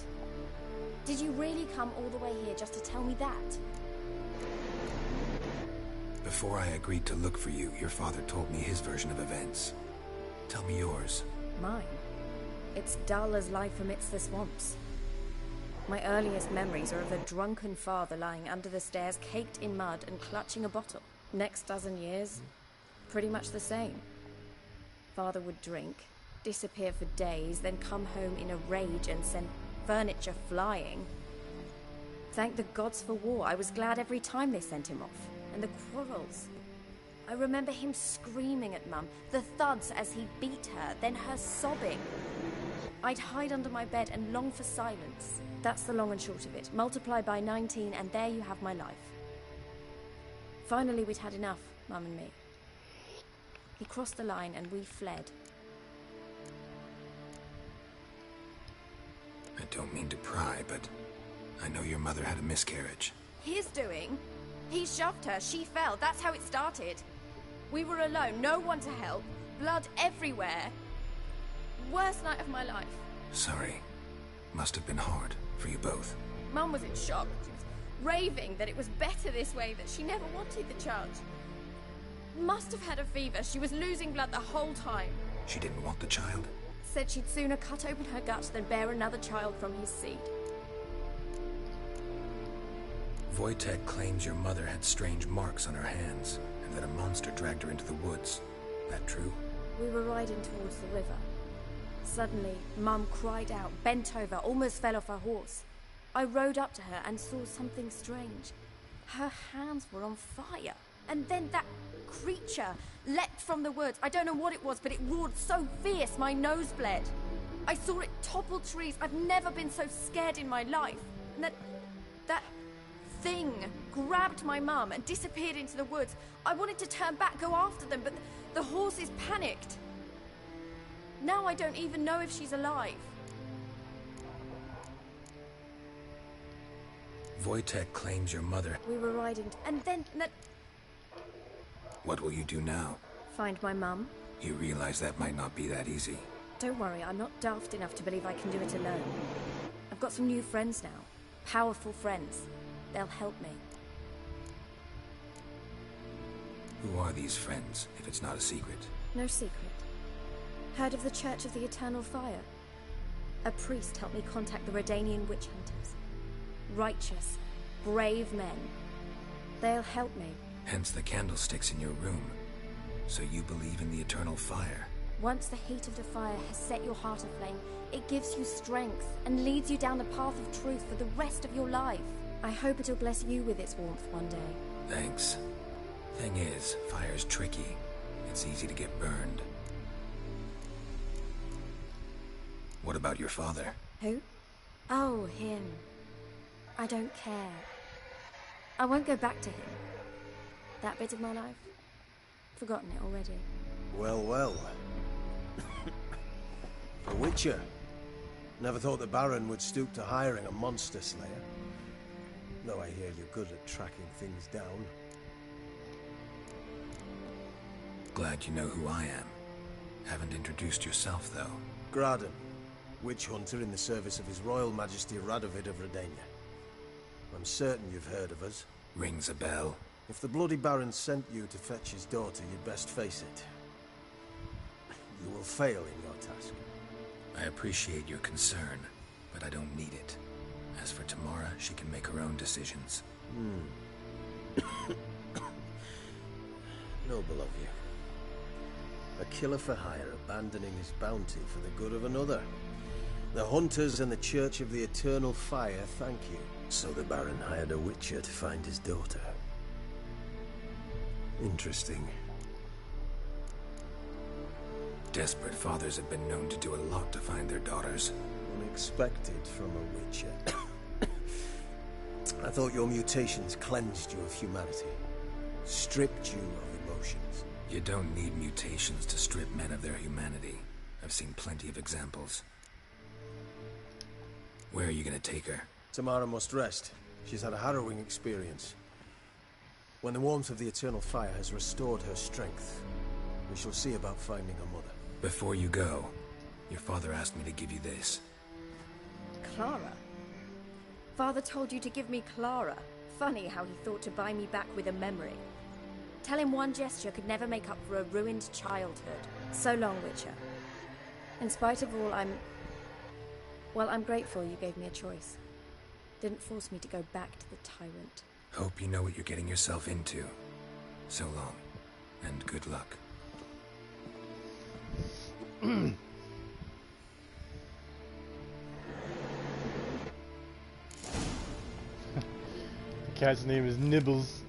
Did you really come all the way here just to tell me that? Before I agreed to look for you, your father told me his version of events. Tell me yours. Mine? It's dull as life amidst the swamps. My earliest memories are of a drunken father lying under the stairs, caked in mud and clutching a bottle. Next dozen years, pretty much the same. Father would drink, disappear for days, then come home in a rage and send furniture flying. Thank the gods for war. I was glad every time they sent him off. And the quarrels. I remember him screaming at Mum, the thuds as he beat her, then her sobbing. I'd hide under my bed and long for silence. That's the long and short of it. Multiply by 19 and there you have my life. Finally we'd had enough, Mum and me. He crossed the line and we fled. I don't mean to pry, but I know your mother had a miscarriage. His doing? He shoved her, she fell, that's how it started. We were alone, no one to help, blood everywhere. Worst night of my life. Sorry. Must have been hard for you both. Mum was in shock. She was raving that it was better this way, that she never wanted the child. Must have had a fever. She was losing blood the whole time. She didn't want the child? Said she'd sooner cut open her gut than bear another child from his seed. Wojtek claims your mother had strange marks on her hands, and that a monster dragged her into the woods. That true? We were riding towards the river. Suddenly, Mum cried out, bent over, almost fell off her horse. I rode up to her and saw something strange. Her hands were on fire. And then that creature leapt from the woods. I don't know what it was, but it roared so fierce my nose bled. I saw it topple trees. I've never been so scared in my life. And that thing grabbed my mum and disappeared into the woods. I wanted to turn back, go after them, but the horses panicked. Now I don't even know if she's alive. Wojtek claims your mother... We were riding, and then... What will you do now? Find my mum. You realize that might not be that easy. Don't worry, I'm not daft enough to believe I can do it alone. I've got some new friends now. Powerful friends. They'll help me. Who are these friends, if it's not a secret? No secret. Heard of the Church of the Eternal Fire? A priest helped me contact the Redanian witch hunters. Righteous, brave men. They'll help me. Hence the candlesticks in your room. So you believe in the eternal fire? Once the heat of the fire has set your heart aflame, it gives you strength and leads you down the path of truth for the rest of your life. I hope it'll bless you with its warmth one day. Thanks. Thing is, fire's tricky. It's easy to get burned. What about your father? Who? Oh, him. I don't care. I won't go back to him. That bit of my life? Forgotten it already. Well, well. A Witcher. Never thought the Baron would stoop to hiring a monster slayer. Though I hear you're good at tracking things down. Glad you know who I am. Haven't introduced yourself, though. Graden, witch hunter in the service of His Royal Majesty Radovid of Redania. I'm certain you've heard of us. Rings a bell. If the Bloody Baron sent you to fetch his daughter, you'd best face it. You will fail in your task. I appreciate your concern, but I don't need it. As for Tamara, she can make her own decisions. Noble of you. A killer for hire abandoning his bounty for the good of another. The Hunters and the Church of the Eternal Fire thank you. So the Baron hired a Witcher to find his daughter. Interesting. Desperate fathers have been known to do a lot to find their daughters. Unexpected from a Witcher. I thought your mutations cleansed you of humanity. Stripped you of emotions. You don't need mutations to strip men of their humanity. I've seen plenty of examples. Where are you gonna take her? Tamara must rest. She's had a harrowing experience. When the warmth of the Eternal Fire has restored her strength, we shall see about finding her mother. Before you go, your father asked me to give you this. Clara? Father told you to give me Clara. Funny how he thought to buy me back with a memory. Tell him one gesture could never make up for a ruined childhood. So long, Witcher. In spite of all, I'm grateful you gave me a choice. Didn't force me to go back to the tyrant. Hope you know what you're getting yourself into. So long, and good luck. The cat's name is Nibbles.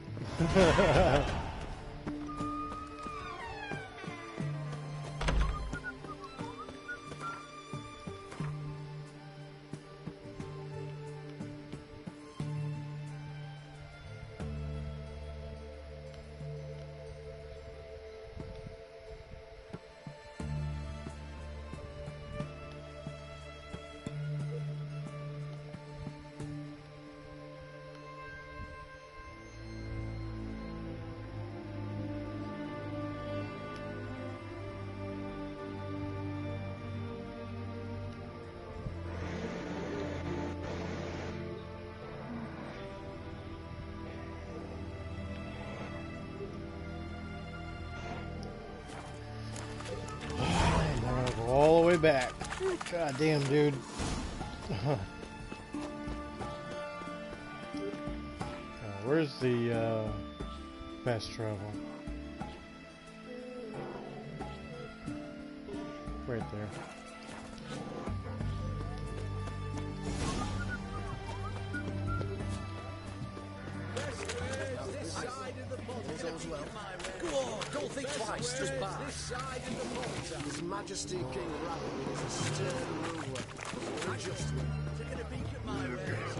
All the way back. God damn, dude. Where's the fast travel? Right there. Go on, don't think twice, just buy. His Majesty King Radovid is a stern ruler. Just taking a peek at my wares,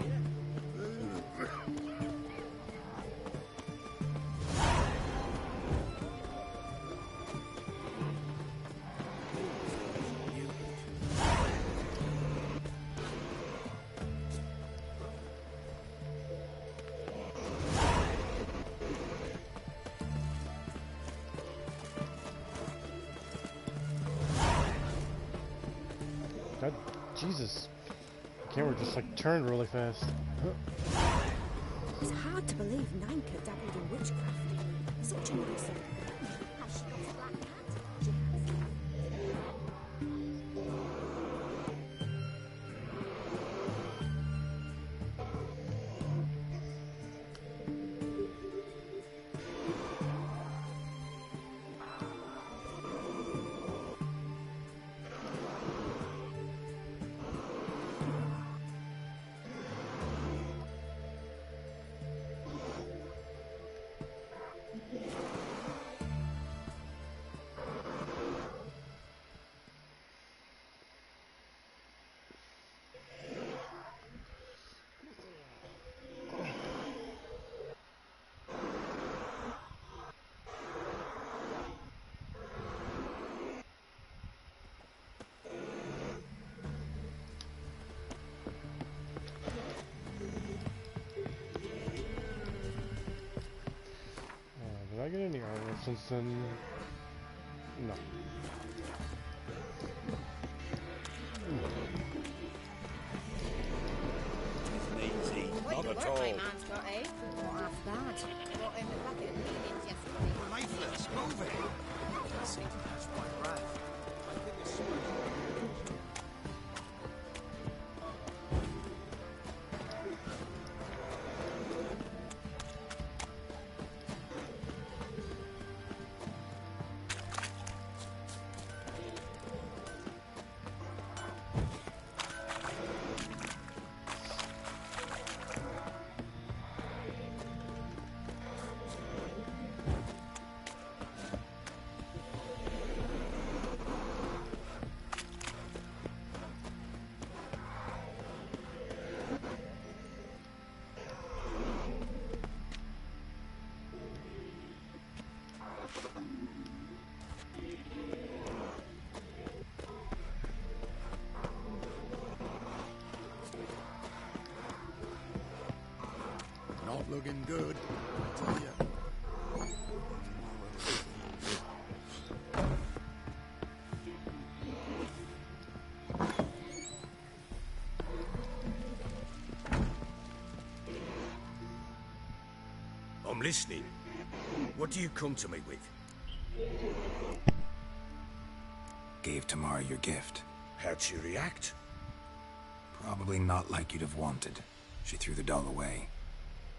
God, Jesus. The camera just like turned really fast. It's hard to believe Nanka dabbled in witchcraft. Such a nice old Has she got a black cat? She has. I get any armor since then? No. Easy, not at all. Man's got a not half bad. Got him a bucket of meetings yesterday. Leaflets, move it. I seem to catch my breath. I think it's Not looking good, I tell ya. I'm listening. What do you come to me with? Gave Tamara your gift. How'd she react? Probably not like you'd have wanted. She threw the doll away.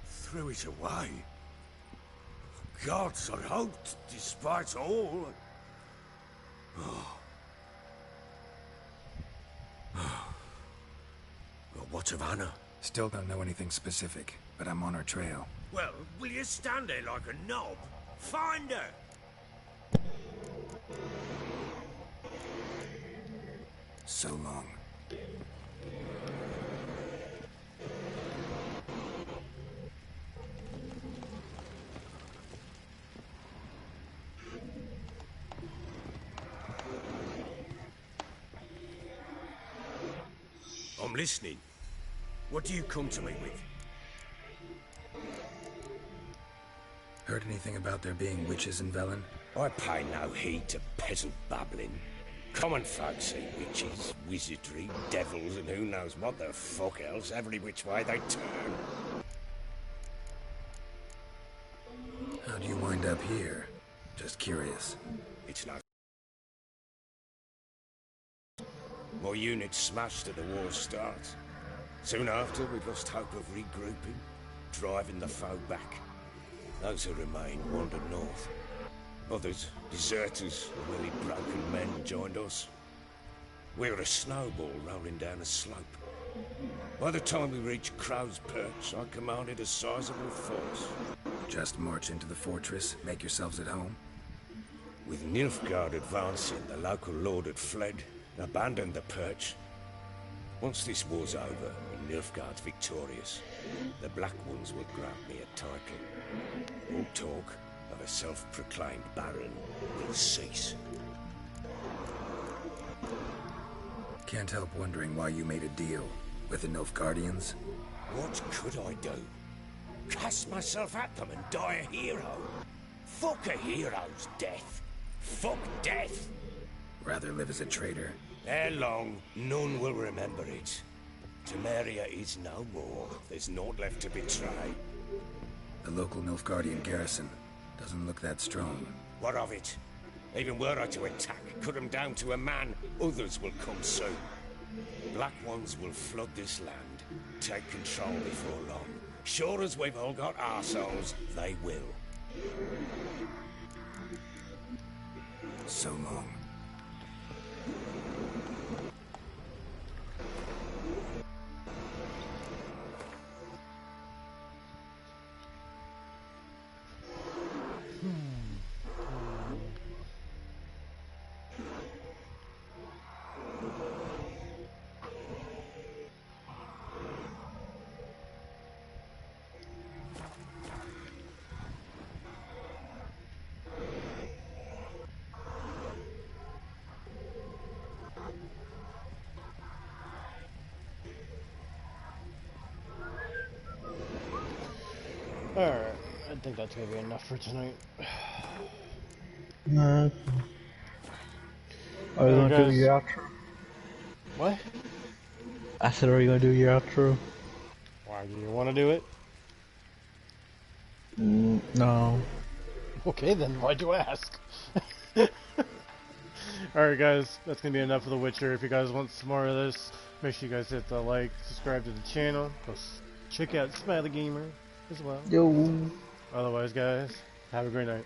Threw it away? Gods, I hoped, despite all... Oh. Well, what of Anna? Still don't know anything specific, but I'm on her trail. Well, will you stand there like a knob? Find her! So long. I'm listening. What do you come to me with? Heard anything about there being witches in Velen? I pay no heed to peasant babbling. Common folk see witches, wizardry, devils, and who knows what the fuck else every which way they turn. How do you wind up here? Just curious. It's no... My unit smashed at the war's start. Soon after, we lost hope of regrouping, driving the foe back. Those who remained wandered north. Others, deserters, and really broken men, joined us. We were a snowball rolling down a slope. By the time we reached Crow's Perch, I commanded a sizable force. Just march into the fortress, make yourselves at home? With Nilfgaard advancing, the local lord had fled, abandoned the Perch. Once this war's over, and Nilfgaard's victorious, the Black Ones will grant me a title. All talk of a self-proclaimed Baron will cease. Can't help wondering why you made a deal with the Nilfgaardians. What could I do? Cast myself at them and die a hero? Fuck a hero's death. Fuck death. Rather live as a traitor. Ere long, none will remember it. Temeria is no more. There's naught left to betray. The local Nilfgaardian garrison doesn't look that strong. What of it? Even were I to attack, cut them down to a man, others will come soon. Black Ones will flood this land, take control before long. Sure as we've all got arseholes, they will. So long. Alright, I think that's gonna be enough for tonight. No. Are you gonna do your outro? What? I said, are you gonna do your outro? Why, do you want to do it? No. Okay, then why'd you ask? Alright guys, that's gonna be enough of The Witcher. If you guys want some more of this, make sure you guys hit the like, subscribe to the channel, go check out SmileyGamer as well. Yo. Otherwise guys, have a great night.